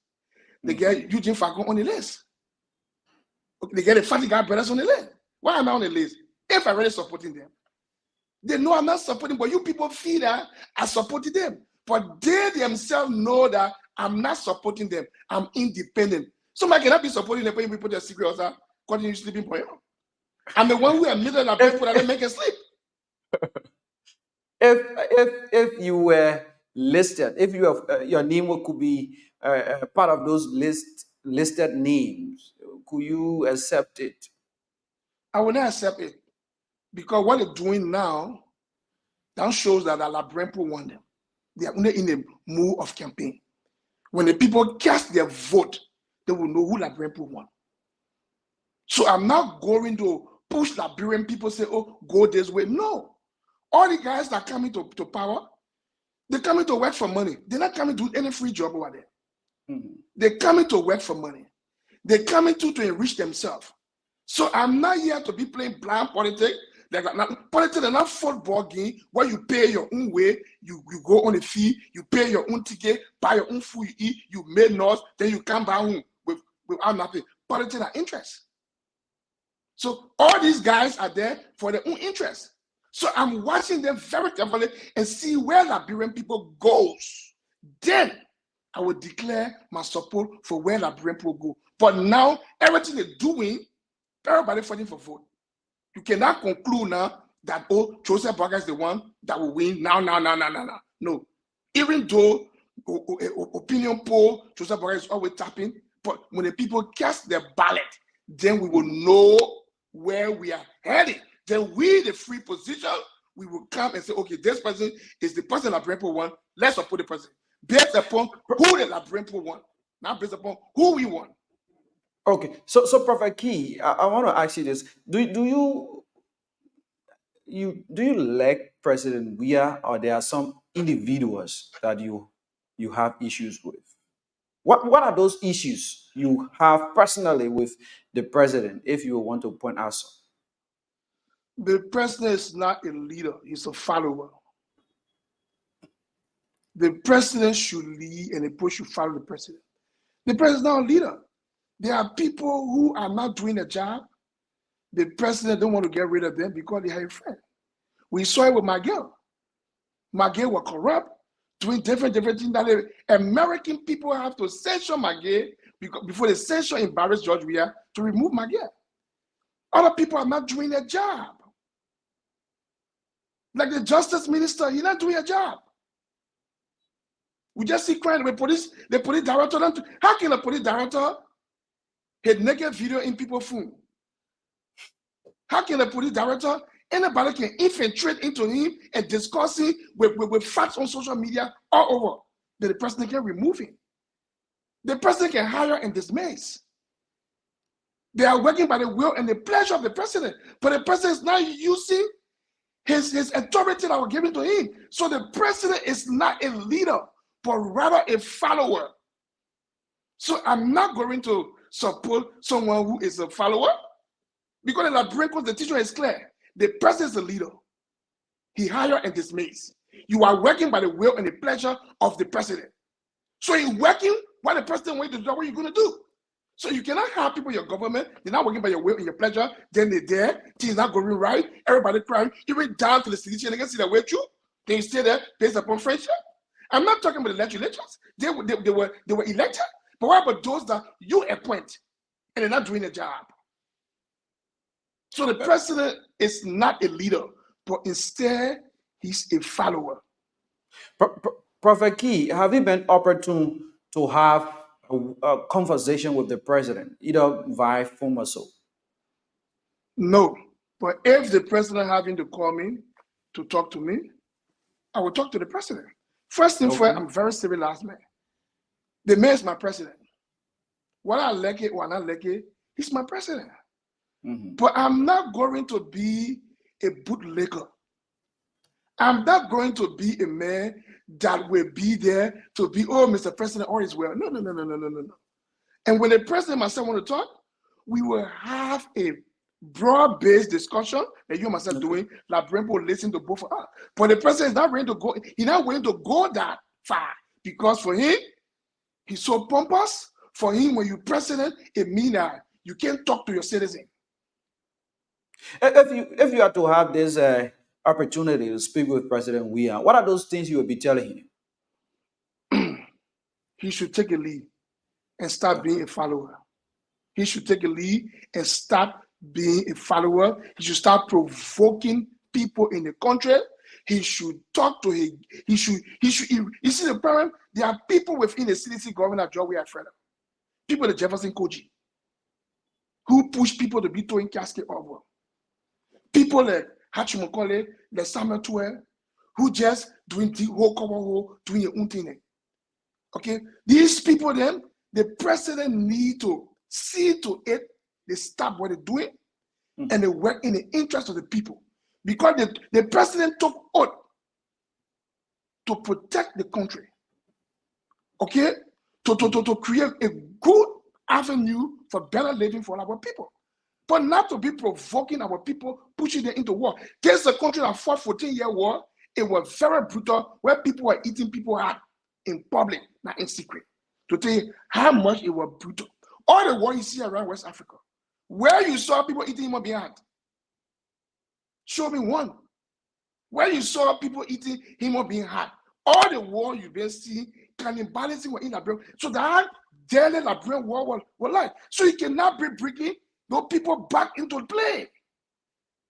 They get Eugene Fagon on the list. They get the Fatty Guy brothers on the list. Why am I on the list? If I'm really supporting them, they know I'm not supporting, but you people feel that I supported them. But they themselves know that I'm not supporting them. I'm independent. Somebody cannot be supporting them when people their secret also continue sleeping for you. I'm the one who admitted that people that they make it sleep. If you were listed, if you have your name could be part of those listed names, could you accept it? I will not accept it because what they're doing now, that shows that the Liberian people want them. They are only in the mood of campaign. When the people cast their vote, they will know who Liberian people want. So I'm not going to push Liberian people say, oh, go this way. No. All the guys that are coming to power, they're coming to work for money. They're not coming to do any free job over there. They're coming to work for money. They're coming to enrich themselves. So I'm not here to be playing blind politics. Politics is not football game where you pay your own way, you go on a fee, you pay your own ticket, buy your own food you eat, you make noise, then you come back home without nothing. Politics are interest. So all these guys are there for their own interest. So I'm watching them very carefully and see where Liberian people goes. Then I will declare my support for where Liberian people go. But now everything they're doing, everybody fighting for vote. You cannot conclude now that, oh, Joseph Boakai is the one that will win now. No. Even though opinion poll, Joseph Boakai is always tapping, but when the people cast their ballot, then we will know where we are heading. Then we, the free position, we will come and say, okay, this person is the person that Labrimpo won. Let's support the person based upon who the Labrimpo won, not based upon who we won. Okay, so Prophetkey, I want to ask you this: Do you like President Weah, or there are some individuals that you have issues with? What are those issues you have personally with the president, if you want to point out some? The president is not a leader, he's a follower. The president should lead and the people should follow the president. The president is not a leader. There are people who are not doing a job. The president don't want to get rid of them because they have a friend. We saw it with Miguel. Miguel was corrupt, doing different things that American people have to censure Miguel before they censure embarrass George Weah to remove Miguel. Other people are not doing their job. Like the justice minister, he's not doing a job. We just see crime. The police director. How can a police director have naked video in people's phone? How can a police director, anybody can infiltrate into him and discussing with facts on social media all over? That the president can remove him. The president can hire and dismiss. They are working by the will and the pleasure of the president, but the president is not using his authority that was given to him. So the president is not a leader, but rather a follower. So I'm not going to support someone who is a follower, because in Labrimpo, constitution is clear. The president is a leader. He hire and dismiss. You are working by the will and the pleasure of the president. So you're working while the president wants to do what you're going to do. So you cannot have people in your government, they're not working by your will and your pleasure, then they're there, things not going right, everybody crying, even down to the city, and they can see that way too. Then you stay there based upon friendship. I'm not talking about the legislators. They were elected. But what about those that you appoint and they're not doing their job? So the president is not a leader, but instead he's a follower. Prophetkey, have you been opportune to have a conversation with the president, either via phone or so? No, but if the president having to call me to talk to me, I will talk to the president. First thing first, I'm very civilized man. The man is my president. Whether I like it or not like it, he's my president. But I'm not going to be a bootlegger. I'm not going to be a man that will be there to be, oh, Mr. President, all is well. No. And when the president and myself want to talk, we will have a broad-based discussion that you and myself doing. Labrimpo listen to both of us. But the president is not ready to go. He's not willing to go that far, because for him, he's so pompous. For him, when you're president, it means that you can't talk to your citizen. If you are to have this opportunity to speak with President Weah, what are those things you will be telling him? He should take a lead and start being a follower. He should take a lead and start being a follower. He should start provoking people in the country. He should talk to him. You see the problem? There are people within the CDC government that we are afraid of. People like Jefferson Koji, who push people to be throwing casket over. People like Hachimokole, like Samuel Tuel, who just doing the whole cover hole, doing your own thing. Okay? These people then, the president need to see to it, they stop what they're doing, and they work in the interest of the people. Because the president took oath to protect the country. Okay? To create a good avenue for better living for our people. But not to be provoking our people, pushing them into war. There's a country that fought 14-year war. It was very brutal, where people were eating people out in public, not in secret. To tell you how much it was brutal. All the war you see around West Africa, where you saw people eating human being out. Show me one. Where you saw people eating human being out. All the war you've been seeing, cannibalism were in Labrimpo. So that daily Labrimpo war was like. So you cannot be bringing those people back into play.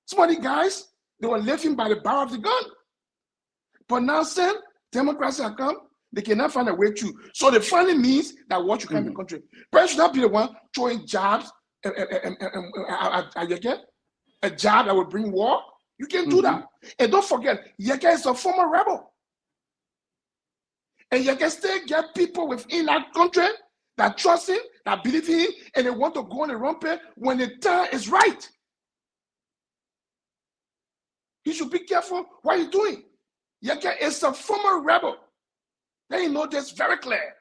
Some of the guys, They were living by the barrel of the gun. But now, since democracy has come, they cannot find a way through. So they finally means that what you can be country. President should not be the one throwing jabs at Yeke, a jab that will bring war. You can do that. And don't forget, Yeke is a former rebel. And Yeke still get people within that country that trust him, that believe in him, and they want to go on the rampage when the time is right. He should be careful what he's doing. Yeke is a former rebel. They know this very clear.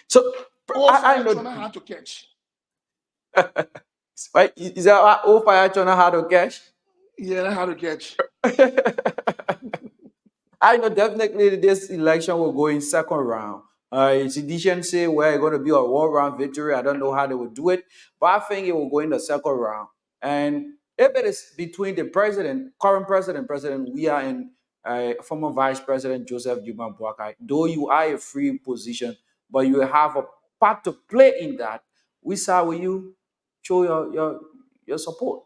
So I know how to catch. Right? Is that all fire China how to catch? Yeah, that's how to catch. I know definitely this election will go in second round. Sedition say we're going to be a one-round victory. I don't know how they will do it, but I think it will go in the second round. And if it is between the president, current president, we are in former Vice President Joseph Juma Boakai, though you are a free position, but you have a part to play in that. We saw will you show your support.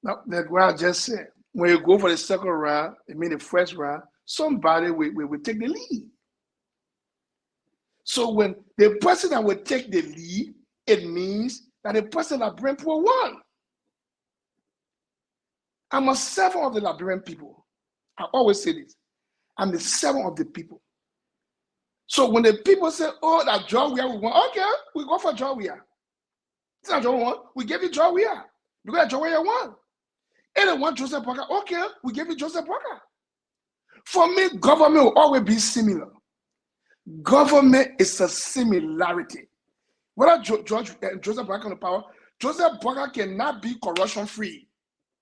Now, that's what I just said. When you go for the second round, I mean the first round, somebody will take the lead. So when the president will take the lead, it means that the president of Brentwood won. I'm a servant of the Liberian people. I always say this. I'm the servant of the people. So when the people say, oh, that John Weah will win, okay, we go for John Weah. It's not John won, we give you John Weah. Because John Weah won. And they want Joseph Parker, okay, we give you Joseph Parker. For me, government will always be similar. Government is a similarity. Whether Joseph Parker on the power, Joseph Parker cannot be corruption-free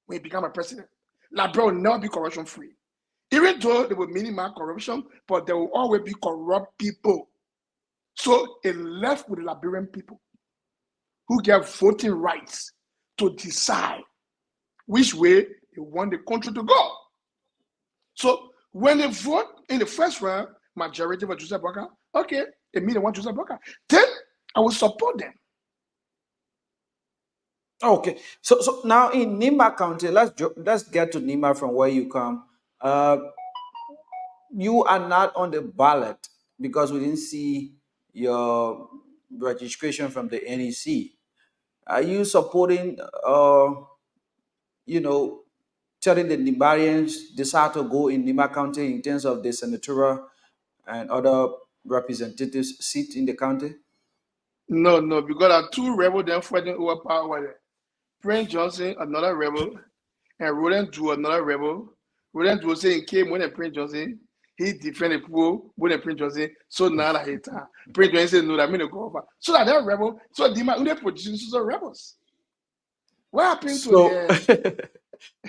when he become a president. Liberia will never be corruption-free. Even though there will minimal corruption, but there will always be corrupt people. So it left with the Liberian people who get voting rights to decide which way they want the country to go. So when they vote in the first round, majority for Joseph Parker, okay, they mean they want Joseph Parker. Then I will support them. Okay, so now in Nima County, let's get to Nima from where you come. You are not on the ballot because we didn't see your registration from the NEC. Are you supporting, telling the Nimarians decide to go in Nima County in terms of the senatorial and other representatives seat in the county? No, because there are two rebels then fighting over power. Prince Johnson, another rebel, and Roland Drew, another rebel. Roland Drew saying he came when Prince Johnson, he defended people when Prince Johnson, so now that he Prince Johnson said no, that mean to go over. So that they're rebel, so they produce rebels. What happened to the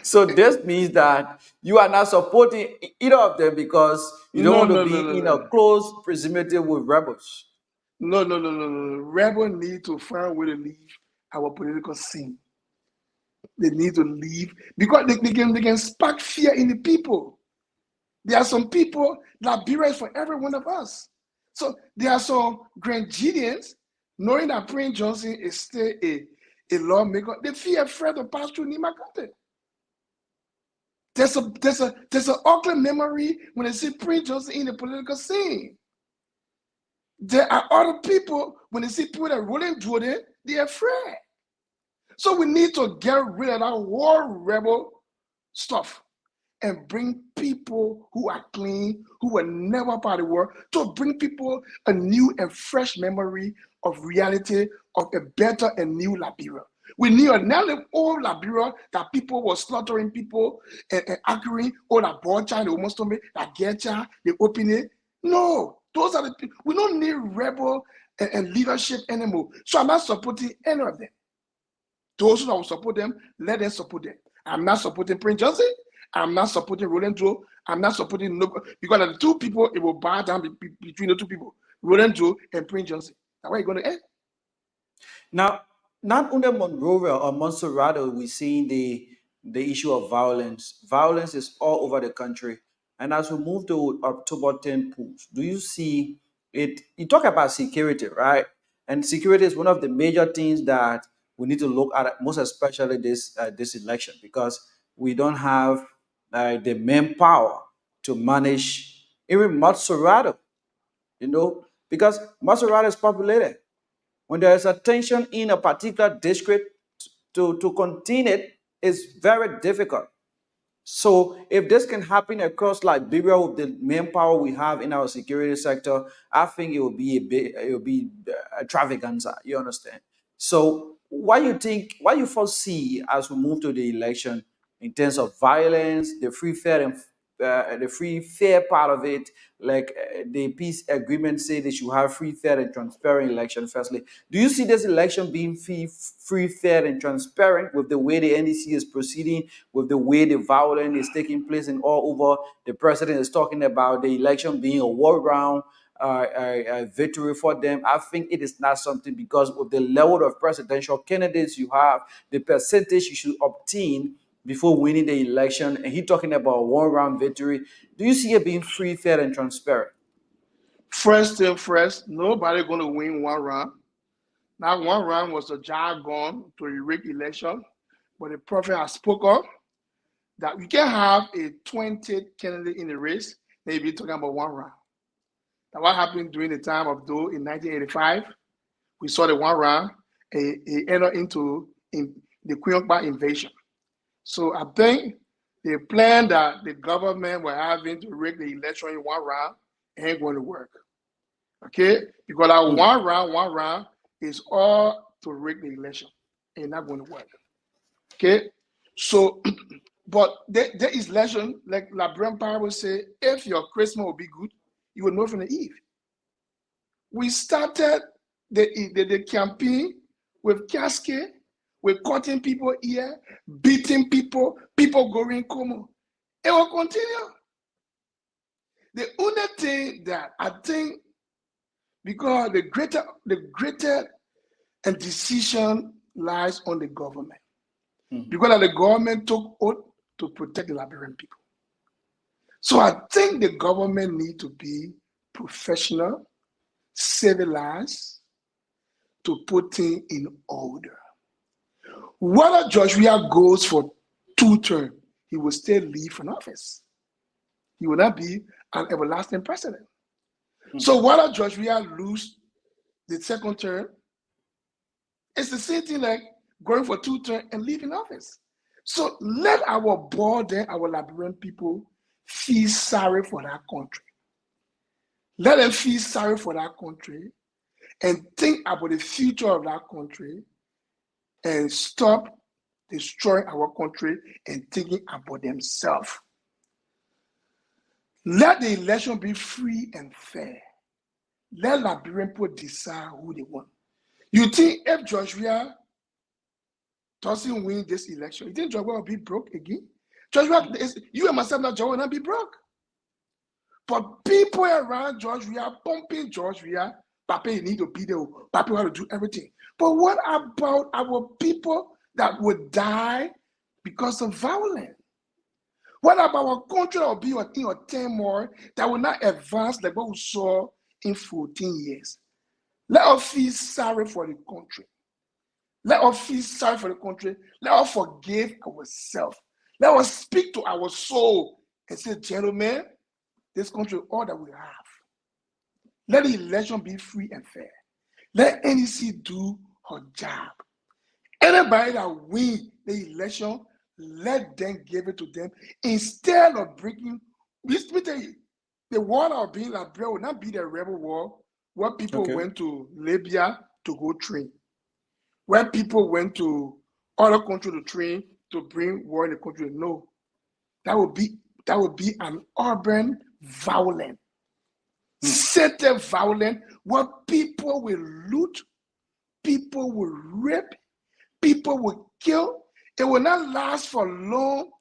So this means that you are not supporting either of them because you don't want to be in a close proximity with rebels. No. Rebels need to find a way to leave our political scene. They need to leave because they can spark fear in the people. There are some people, Liberia is for every one of us. So there are some Grenadians, knowing that Prince Johnson is still a lawmaker, they feel afraid to pass through Nima County. There's an ugly memory when they see Prince Johnson in the political scene. There are other people, when they see people that are rolling Jordan, they're afraid. So we need to get rid of that war rebel stuff and bring people who are clean, who were never part of the war, to bring people a new and fresh memory of reality of a better and new Liberia. We need a now old Liberia that people were slaughtering people and arguing, oh, that board child, they almost told me, that get child, they open it. No, those are the people. We don't need rebel and leadership anymore. So I'm not supporting any of them. Those who will support them, let them support them. I'm not supporting Prince Johnson. I'm not supporting Roland Joe. I'm not supporting no, because of the two people, it will bow down between the two people, Roland Joe and Prince Johnson. That's why you're going to end. Now, not only Monrovia or Montserrat, we're seeing the issue of violence. Violence is all over the country. And as we move to October 10 polls, do you see it? You talk about security, right? And security is one of the major things that we need to look at it, most especially this election, because we don't have the manpower to manage even Matsurato, because Matsurato is populated. When there is a tension in a particular district, to contain it is very difficult. So if this can happen across Liberia with the manpower we have in our security sector, I think it will be a extravaganza. You understand? So what you foresee as we move to the election in terms of violence, the free fair and the free fair part of it, the peace agreement say they should have free fair and transparent election. Firstly, do you see this election being free fair and transparent with the way the NDC is proceeding, with the way the violence is taking place and all over? The president is talking about the election being a war round victory for them. I think it is not something, because with the level of presidential candidates you have, the percentage you should obtain before winning the election, and he talking about one round victory. Do you see it being free, fair, and transparent? First thing first, nobody going to win one round. Now, one round was a jargon to a rigged election, but the prophet has spoken that we can have a 20 candidate in the race, maybe talking about one round. Now, what happened during the time of Doe in 1985? We saw the one round, he entered into the Queen invasion. So I think the plan that the government were having to rig the election in one round ain't going to work. Okay? Because that one round is all to rig the election. Ain't not going to work. Okay? So, but there is lesson, like Liberian Bible say, if your Christmas will be good, you will know from the eve. We started the campaign with casket, with cutting people ear, beating people going coma. It will continue. The only thing that I think, because the greater and decision lies on the government. Because the government took oath to protect the Liberian people. So I think the government need to be professional, civilized, to put things in order. Whether George Weah goes for 2 terms, he will still leave an office. He will not be an everlasting president. So whether George Weah lose the 2nd term, it's the same thing like going for 2 terms and leaving office. So let our board and our Liberian people feel sorry for that country. Let them feel sorry for that country and think about the future of that country and stop destroying our country and thinking about themselves. Let the election be free and fair. Let Liberian people decide who they want. You think if George Weah doesn't win this election, you think George Weah will be broke again? George Weah, you and myself, not George will not be broke. But people around George Weah pumping George Weah, Papa, you need to be there. Papa, you have to do everything. But what about our people that would die because of violence? What about our country that will be in a turmoil that will not advance like what we saw in 14 years? Let us feel sorry for the country. Let us feel sorry for the country. Let us forgive ourselves. Let us speak to our soul and say, gentlemen, this country is all that we have. Let the election be free and fair. Let NEC do her job. Anybody that wins the election, let them give it to them instead of bringing. Let me tell you, the war of being Liberia will not be the rebel war where people went to Libya to go train, where people went to other countries to train to bring war in the country. No, that would be an urban violence, center violence, where people will loot, people will rape, people will kill. It will not last for long,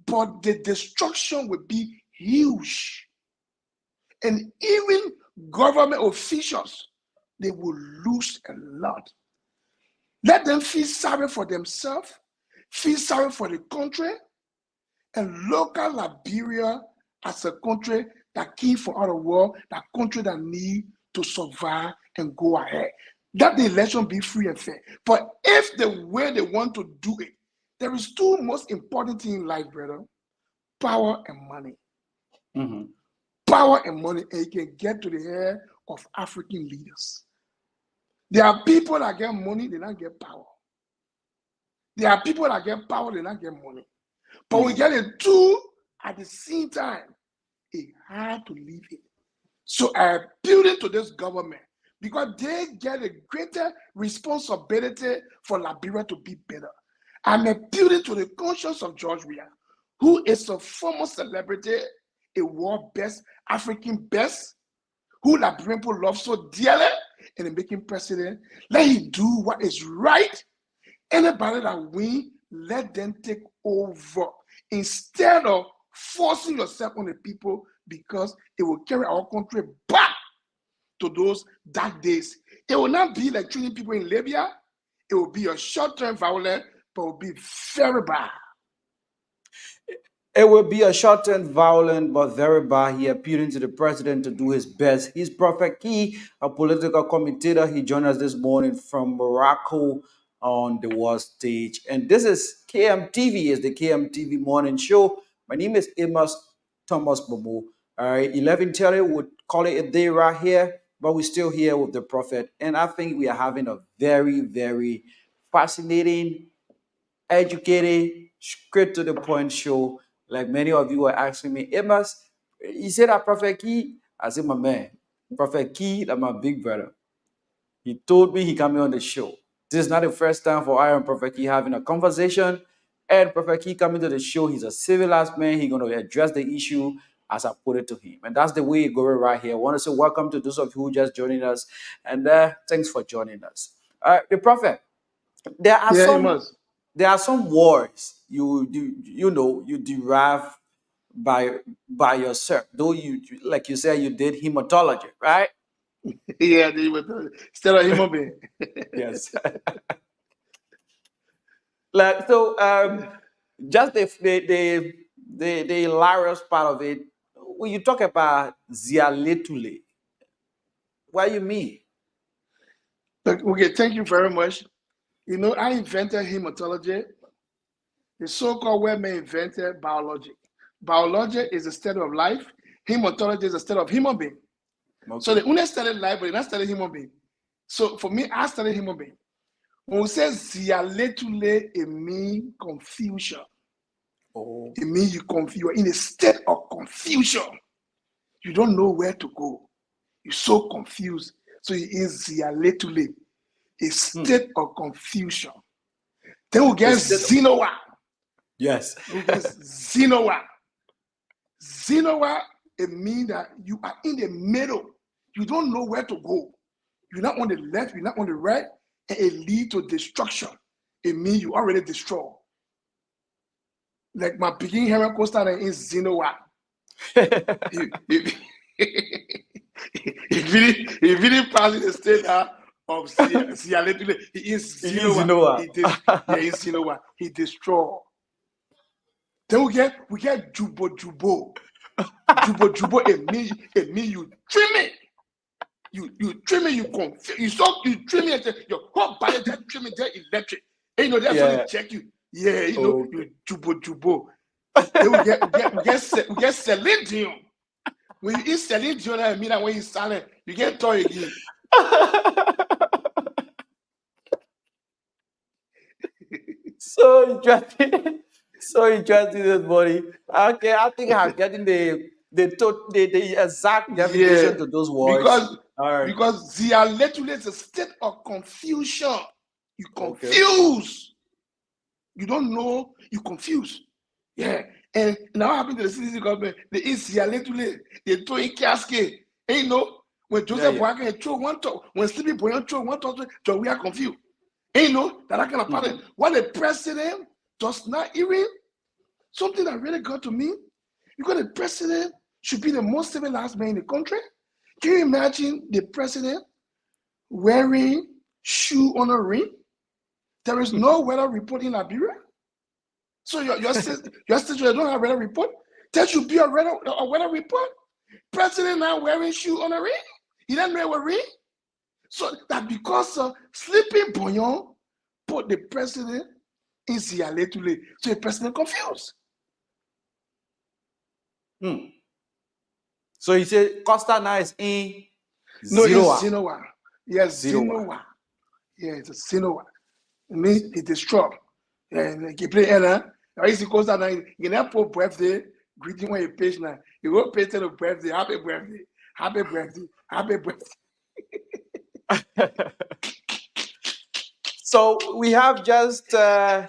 but the destruction will be huge. And even government officials, they will lose a lot. Let them feel sorry for themselves, feel sorry for the country, and look at Liberia as a country that came from out of war, that country that need to survive and go ahead. Let the election be free and fair. But if the way they want to do it, there is two most important things in life, brother: power and money. Mm-hmm. Power and money, and you can get to the head of African leaders. There are people that get money, they don't get power. There are people that get power, they don't get money. But we get the two at the same time. It's hard to leave it. So I appeal to this government because they get a greater responsibility for Liberia to be better. I'm appealing to the conscience of George Weah, who is a former celebrity, a world best, African best, who Liberian people love so dearly, and making president. Let him do what is right. Anybody that win, let them take over instead of forcing yourself on the people, because it will carry our country back to those dark days. It will not be like treating people in Libya. It will be a short-term violence, but it will be very bad. It will be a short-term violent but very bad. He appealing to the president to do his best. He's Prophetkey, a political commentator. He joined us this morning from Morocco on the world stage. And this is KMTV, is the KMTV morning show. My name is Amos Thomas Momo. All right, 11:30 would call it a day right here, but we're still here with the prophet. And I think we are having a very, very fascinating, educated, straight to the point show. Like many of you were asking me, Amos, you said that Prophetkey? I said, my man, Prophetkey, that's my big brother. He told me he coming on the show. This is not the first time for I and Prophetkey having a conversation. And Prophetkey coming to the show, he's a civilized man. He's going to address the issue as I put it to him. And that's the way it going right here. I want to say welcome to those of you who just joining us. And thanks for joining us. The prophet, there are Yeah, some Amos. there are some words you derive by yourself, though you, like you said, you did hematology, right? Yeah, they were still a human being. Yes. Like so, just the hilarious part of it, when you talk about zialetule, what you mean? Okay, thank you very much. You know, I invented hematology. The so-called women invented biology. Biology is the study of life. Hematology is the study of human being. So they Okay. only studied life, but they not studied human being. So for me, I studied human being. When we say zialetule, it means confusion. Oh. It means you're in a state of confusion. You don't know where to go. You're so confused. So it is zialetule, a state of confusion. Then we get Instead of, Zinoa. yes. We get Zinoa. Zinoa, it means that you are in the middle. You don't know where to go. You're not on the left, you're not on the right, and it leads to destruction. It means you already destroyed. Like my beginning Herman Costa is Zinoa. If he really passes the state of Zialetule, he is He is, Zinoa. He's Zinoa. He destroyed. Then we get Jubo Jubo. Jubo Jubo, it means you trim it. You trim it, you confuse. You trim it, your whole body just trim it, just electric. And you know, that's when Yeah. they check you. Yeah, you know, Okay. you Jubo Jubo. Then we get Celine Dion. When you eat Celine Dion, I mean that when you silent, you get toy again. So interesting. So interesting this morning. Okay, I think I'm getting the exact Yeah, definition to those words. because All right. because Zialetule is a state of confusion. You Okay. confuse. You don't know. You confuse. Yeah. And now happened to the citizen government. They eat Zialetule. They throw in casket. And you know, when Yeah, Joseph yeah. Boyaka throw one talk, when Sleepy Boyan throw one talk, so we are confused. And you know, that kind of pattern. What the president does not even, something that really got to me, because the president should be the most civilized man in the country. Can you imagine the president wearing shoe on a ring? There is no weather report in Liberia. So your station don't have weather report. There should be a weather report. President now wearing shoe on a ring. He doesn't wear a ring. So that because sleeping Boyon put the president in Zialetule, so the president confused. So he said Costa now is in No, Zero. it's Zinoa. Yes, Zinoa. Yeah, it's Zinoa. It means it is strong. And he play Ella. I see Costa now. You never put birthday greeting on your page now. You go pay to the birthday. Happy birthday. Happy birthday. Happy birthday. So we have just 10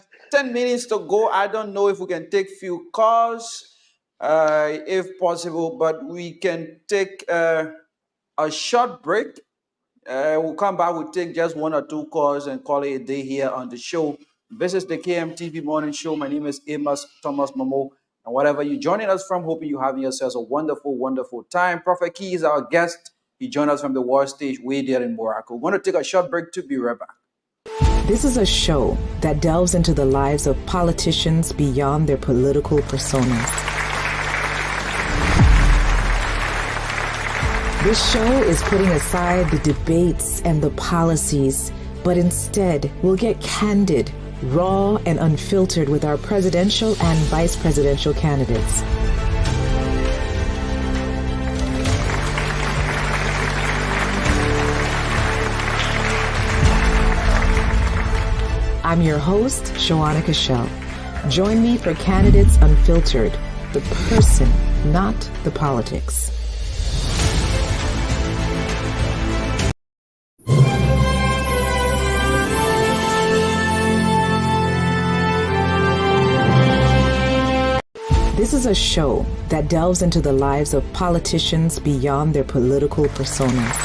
minutes to go. I don't know if we can take few calls, if possible, but we can take a short break. We'll come back. We'll take just one or two calls and call it a day here on the show. This is the KMTV Morning Show. My name is Amos Thomas Momo. And whatever you're joining us from, hoping you have yourselves a wonderful, wonderful time. Prophetkey is our guest. He joined us from the world stage way there in Morocco. We're going to take a short break to be right back. This is a show that delves into the lives of politicians beyond their political personas. This show is putting aside the debates and the policies, but instead we'll get candid, raw, and unfiltered with our presidential and vice presidential candidates. I'm your host, Shawana Cashel. Join me for Candidates Unfiltered, the person, not the politics. This is a show that delves into the lives of politicians beyond their political personas.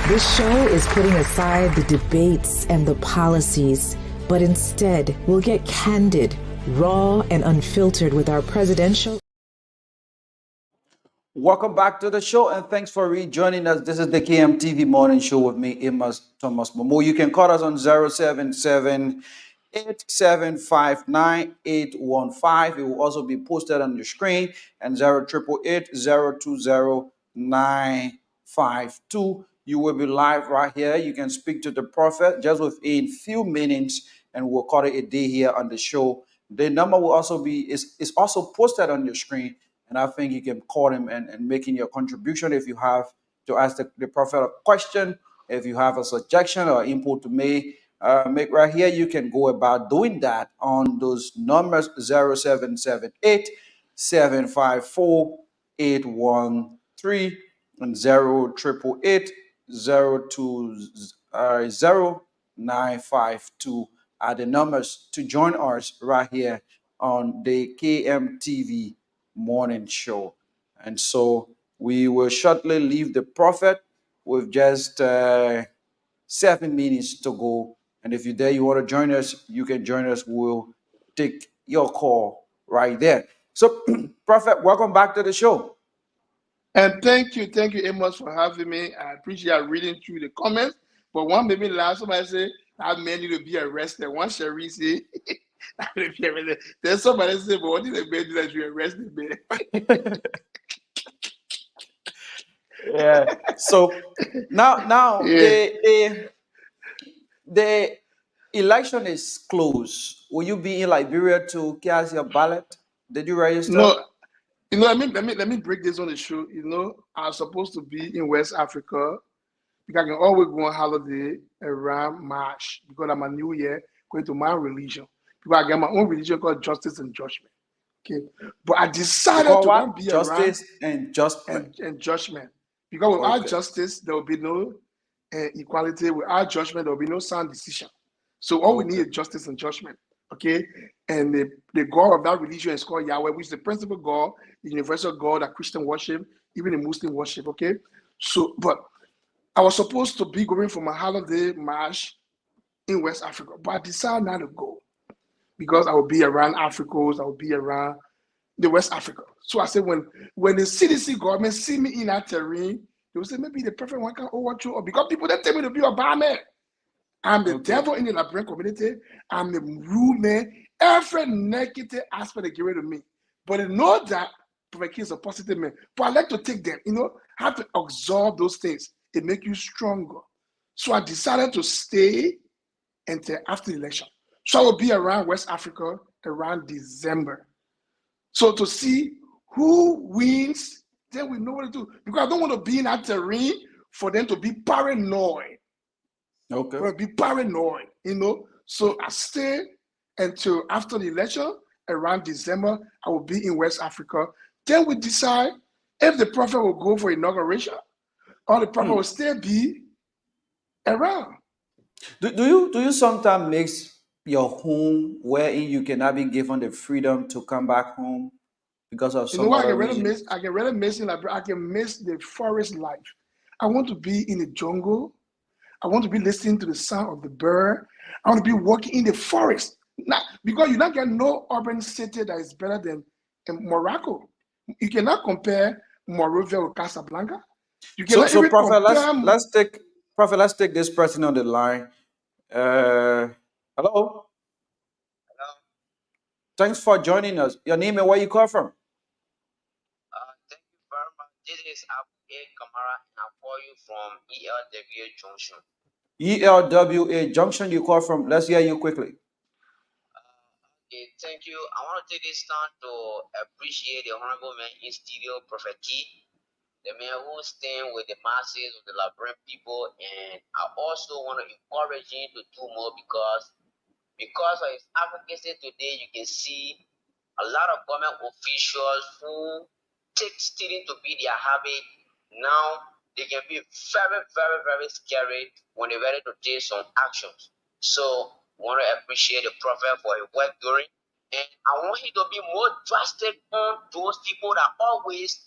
This show is putting aside the debates and the policies, but instead we'll get candid, raw, and unfiltered with our presidential. Welcome back to the show, and thanks for rejoining us. This is the KMTV Morning Show with me, Amos Thomas Momo. You can call us on 077-8759-815. It will also be posted on your screen, and 088-020-952. You will be live right here. You can speak to the prophet just within a few minutes, and we'll call it a day here on the show. The number will also be is also posted on your screen, and I think you can call him and making your contribution if you have to ask the prophet a question, if you have a suggestion or input to make right here. You can go about doing that on those numbers 0778-754-813 and 088-020-952 are the numbers to join us right here on the KMTV Morning Show. And so we will shortly leave the prophet with just 7 minutes to go. And if you're there, you want to join us, you can join us. We'll take your call right there. So, Prophet, welcome back to the show. And thank you, Amos, for having me. I appreciate reading through the comments. But one made me laugh. Somebody say, I meant you to be arrested. One Cherie say, then somebody say, but what did they mean that you arrested me? Yeah. So now yeah. the election is closed. Will you be in Liberia to cast your ballot? Did you register? No. Let me break this on the show. I'm supposed to be in West Africa because I can always go on holiday around March because I'm a new year going to my religion. Because I get my own religion called Justice and Judgment. Okay, but I decided to be Justice around and Judgment. And Judgment. Because without justice, there will be no equality. Without judgment, there will be no sound decision. So all we need is justice and judgment. Okay, and the God of that religion is called Yahweh, which is the principal God, the universal God that Christian worship, even the Muslim worship. Okay, so but I was supposed to be going for my holiday march in West Africa, but I decided not to go because I will be around Africans, I will be around the West Africa. So I said, when the CDC government see me in that terrain, they will say maybe the perfect one can overthrow, or because people they tell me to be a barman. I'm the devil in the Liberian community. I'm the roommate. Every negative aspect they give it to me. But they know that Prophetkey is a positive man. But I like to take them. have to absorb those things. It makes you stronger. So I decided to stay until after the election. So I will be around West Africa around December. So to see who wins, then we know what to do. Because I don't want to be in that terrain for them to be paranoid. Okay. For them to be paranoid, So I stay until after the election, around December, I will be in West Africa. Then we decide if the prophet will go for inauguration or the prophet will still be around. Do you sometimes mix your home wherein you cannot be given the freedom to come back home because of You know some what I other can really reason? miss? I can really miss in Liberia. I can miss the forest life. I want to be in the jungle. I want to be listening to the sound of the bird. I want to be walking in the forest. Not, because you not get no urban city that is better than Morocco. You cannot compare Monrovia with Casablanca. You cannot So even Prophet, compare. let's take this person on the line. Hello. Thanks for joining us. Your name and where you call from? Thank you very much. This is Abu A. Kamara, and I call you from ELWA Junction. ELWA Junction, you call from. Let's hear you quickly. Okay, thank you. I want to take this time to appreciate the honorable man in studio, Prophetkey, the man who stand with the masses of the Liberian people, and I also want to encourage him to do more because of his advocacy today. You can see a lot of government officials who take stealing to be their habit. Now they can be very, very, very scary when they're ready to take some actions. So I want to appreciate the prophet for his work doing. And I want him to be more drastic on those people that always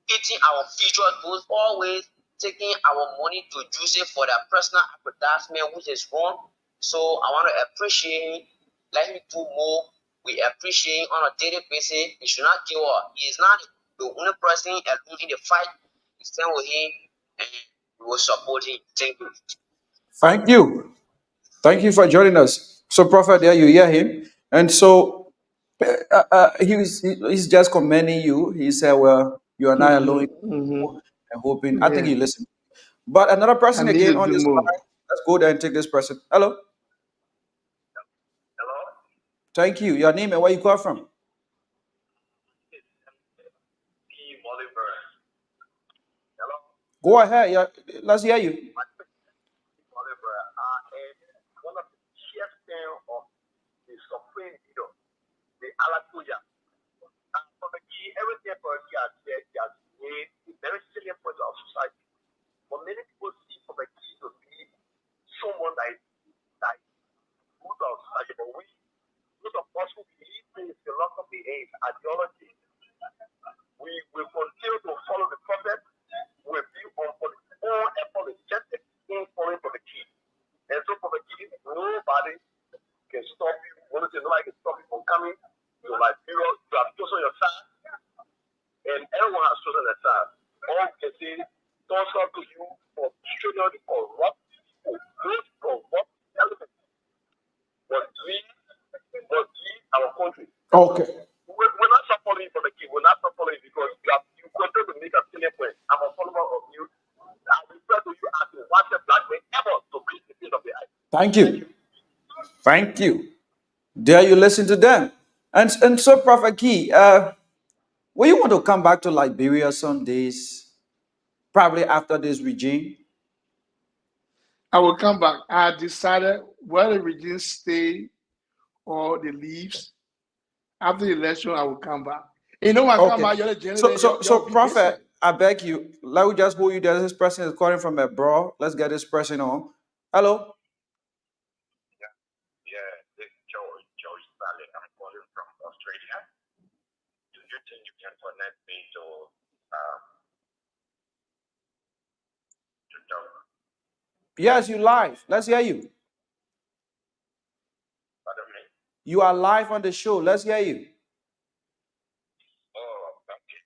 eating our future, those always taking our money to use it for their personal advertisement, which is wrong. So I want to appreciate him, let him do more. We appreciate him on a daily basis. He should not give up. He is not the only person alone in the fight. We stand with him and we will support him. Thank you. Thank you. Thank you for joining us. So, Prophet, there you hear him. And so he's just commending you. He said, well, you are not alone and hoping. I think Yeah, you listen. But another I person need again to on do this more. line. Let's go there and take this person. Hello. Hello? Thank you. Your name and where you call from? P. Oliver. Hello? Go ahead. Yeah, let's hear you. Oliver. And one of the chieftains of the Supreme Leader, the Alakuya. For the key, everything for the has said, he has made a very salient point of society. But many people see for the key to be someone that is good of society. But we, those of us who believe in philosophy and ideology, we will continue to follow the prophet. We'll be unapologetic in following for the key. And so for the key, nobody can stop you. Nobody can stop you from coming to Liberia. You have chosen your side, and everyone has chosen their side. All we can say, thumbs up to you for destroying the corrupt people, those corrupt elements. But we, our country. Okay. We're not supporting for the key. We're not supporting because you continue to make a silly point. I'm a follower of you. I refer to you as the worst black man ever to breathe the field of the eye. Thank you. Thank you. There you listen to them. And so, Prophet Key, will you want to come back to Liberia some days, probably after this regime? I will come back. I decided whether the regime stay or the leaves. After the election, I will come back. You know, when I come Okay. back, you're the general, So, you'll be different. Prophet, I beg you, let me just hold you there. This person is calling from abroad. Let's get this person on. Hello. Yeah, this is George Sally. I'm calling from Australia. Do you think you can connect me to talk? Yes, you live. Let's hear you. Pardon me? You are live on the show. Let's hear you. Oh, okay.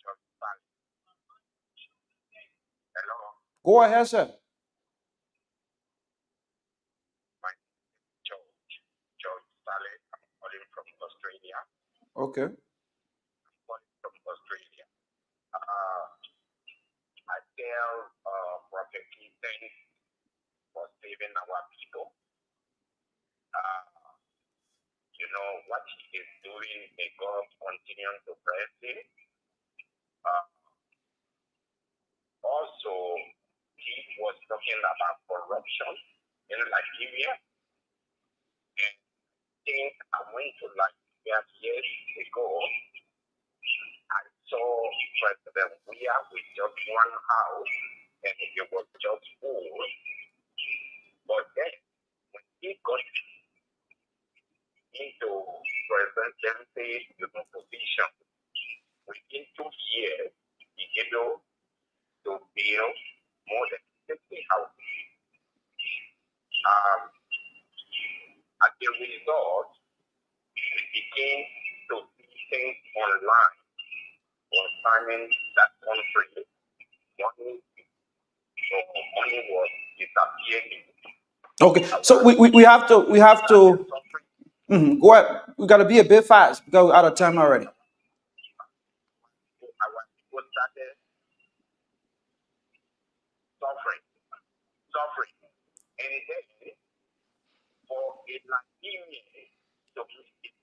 George Sally. Hello, Go ahead, sir. my name is George Sally. I'm calling from Australia. Okay. Calling from Australia. what he is doing, may God continue to bless him. Also, he was talking about corruption in Liberia. And I think I went to Liberia years ago. I saw President Weah with just one house, and it was just full. But then, when he got into presidency position, within 2 years, he able to build more than 50 houses. As a result, we began to see things online concerning that country. Money was disappearing. Okay, so we have to go ahead. We got to be a bit fast because we're out of time already. Our people started suffering. And then, for a Nigerian to be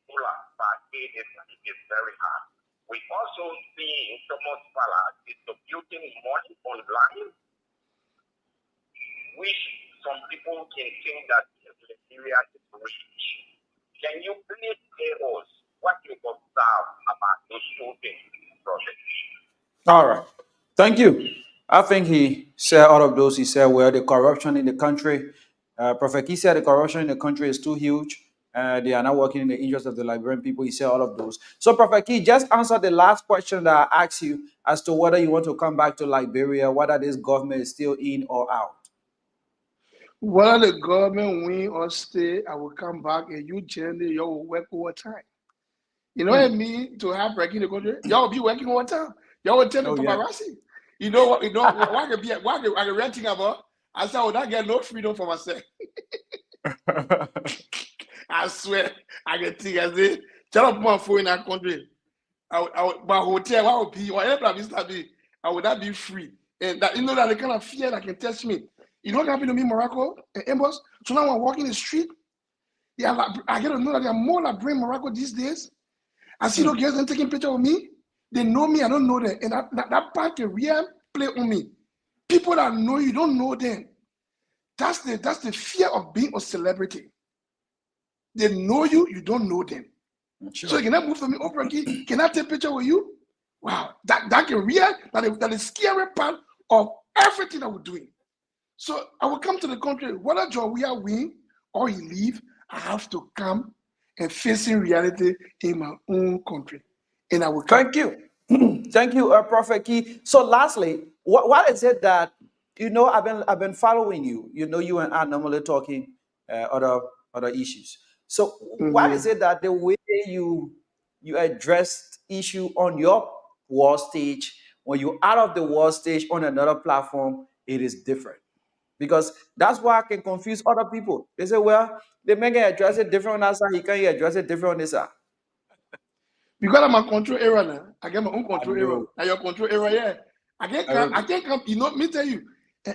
dollar per day is very hard. We also see Thomas Fala distributing money online, which some people can think that Nigeria is rich. Can you please tell us what you observe about those two things, Prophet? All right. Thank you. I think he said all of those. He said, well, the corruption in the country, Prophetkey said the corruption in the country is too huge. They are not working in the interest of the Liberian people. He said all of those. So, Prophetkey, just answer the last question that I asked you as to whether you want to come back to Liberia, whether this government is still in or out. Whether the government win or stay, I will come back and you generally you will work overtime. You know what I mean? To have breaking the country, y'all will be working overtime. Y'all will tell me paparazzi. You know what? Why I can renting about? I said, I would not get no freedom for myself. I swear, I can think as it. Tell up my phone in that country. My hotel, I would be whatever I would not be free. And that that the kind of fear that can test me. You know what happened to me in Morocco and Amos? So now I'm walking the street. I get to know that there are more Liberian Morocco these days. I see those girls taking pictures of me. They know me, I don't know them. And that part can really play on me. People that know you don't know them. That's the fear of being a celebrity. They know you, you don't know them. Sure. So can I move to me, Prophetkey? Can I take a picture with you? Wow, that can really, that is scary part of everything that we're doing. So I will come to the country, whether John we are win or he leave, I have to come and facing reality in my own country. And I will come. Thank you. Thank you, Prophetkey. So lastly, what is it that, I've been following you. You and I normally talking other issues. So what is it that the way you address issue on your war stage, when you're out of the war stage on another platform, it is different? Because that's why I can confuse other people. They say, well, they make it address it different on that side, he can't address it different on this side. Because I'm a control area now. I get my own control area. Now your control area, yeah. I can't come. Me tell you,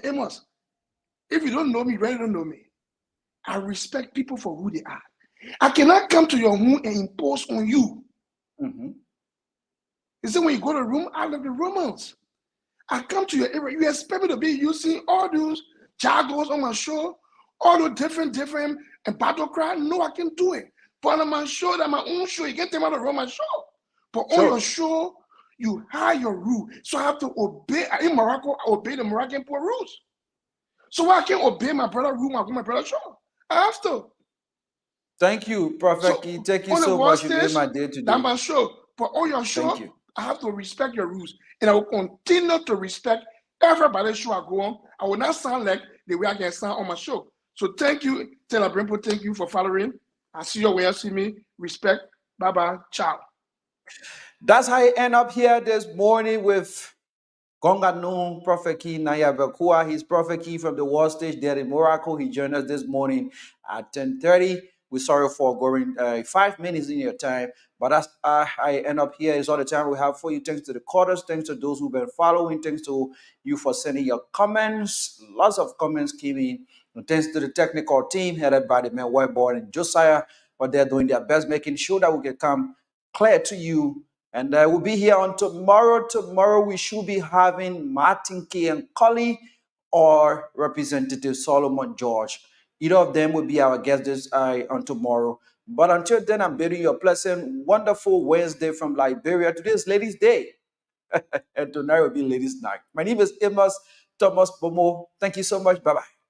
Amos, if you don't know me, you really don't know me. I respect people for who they are. I cannot come to your home and impose on you. You see, when you go to the room, I love the romance. I come to your area, you expect me to be using all those jargons on my show, all those different and battle cry. No, I can do it. But on my show, that my own show, you get them out of my show. But on your show, you have your rule. So I have to obey. In Morocco, I obey the Moroccan poor rules. So why I can't obey my brother rule, my brother show? I have to. Thank you, Prophetkey. So, thank you so much. You made my day today. That's my show. But on your show, I have to respect your rules. And I will continue to respect everybody's show I go on. I will not sound like the way I can sound on my show. So thank you, Taylor Brimpo. Thank you for following. I see you where you see me. Respect. Bye-bye. Ciao. That's how I end up here this morning with Gonganu Prophetkey Nayabekua. He's Prophetkey from the world stage there in Morocco. He joined us this morning at 10:30. We're sorry for going 5 minutes in your time, but that's I end up here. Is all the time we have for you. Thanks to the callers, thanks to those who've been following, thanks to you for sending your comments. Lots of comments came in. And thanks to the technical team headed by the man Whiteboard and Josiah. but they're doing their best, making sure that we can come clear to you. And we'll be here on tomorrow. Tomorrow we should be having Martin K. and Cully or Representative Solomon George. Either of them will be our guests on tomorrow. But until then, I'm bidding you a pleasant, wonderful Wednesday from Liberia. Today is Ladies' Day, and tonight will be Ladies' Night. My name is Amos Thomas Momo. Thank you so much. Bye-bye.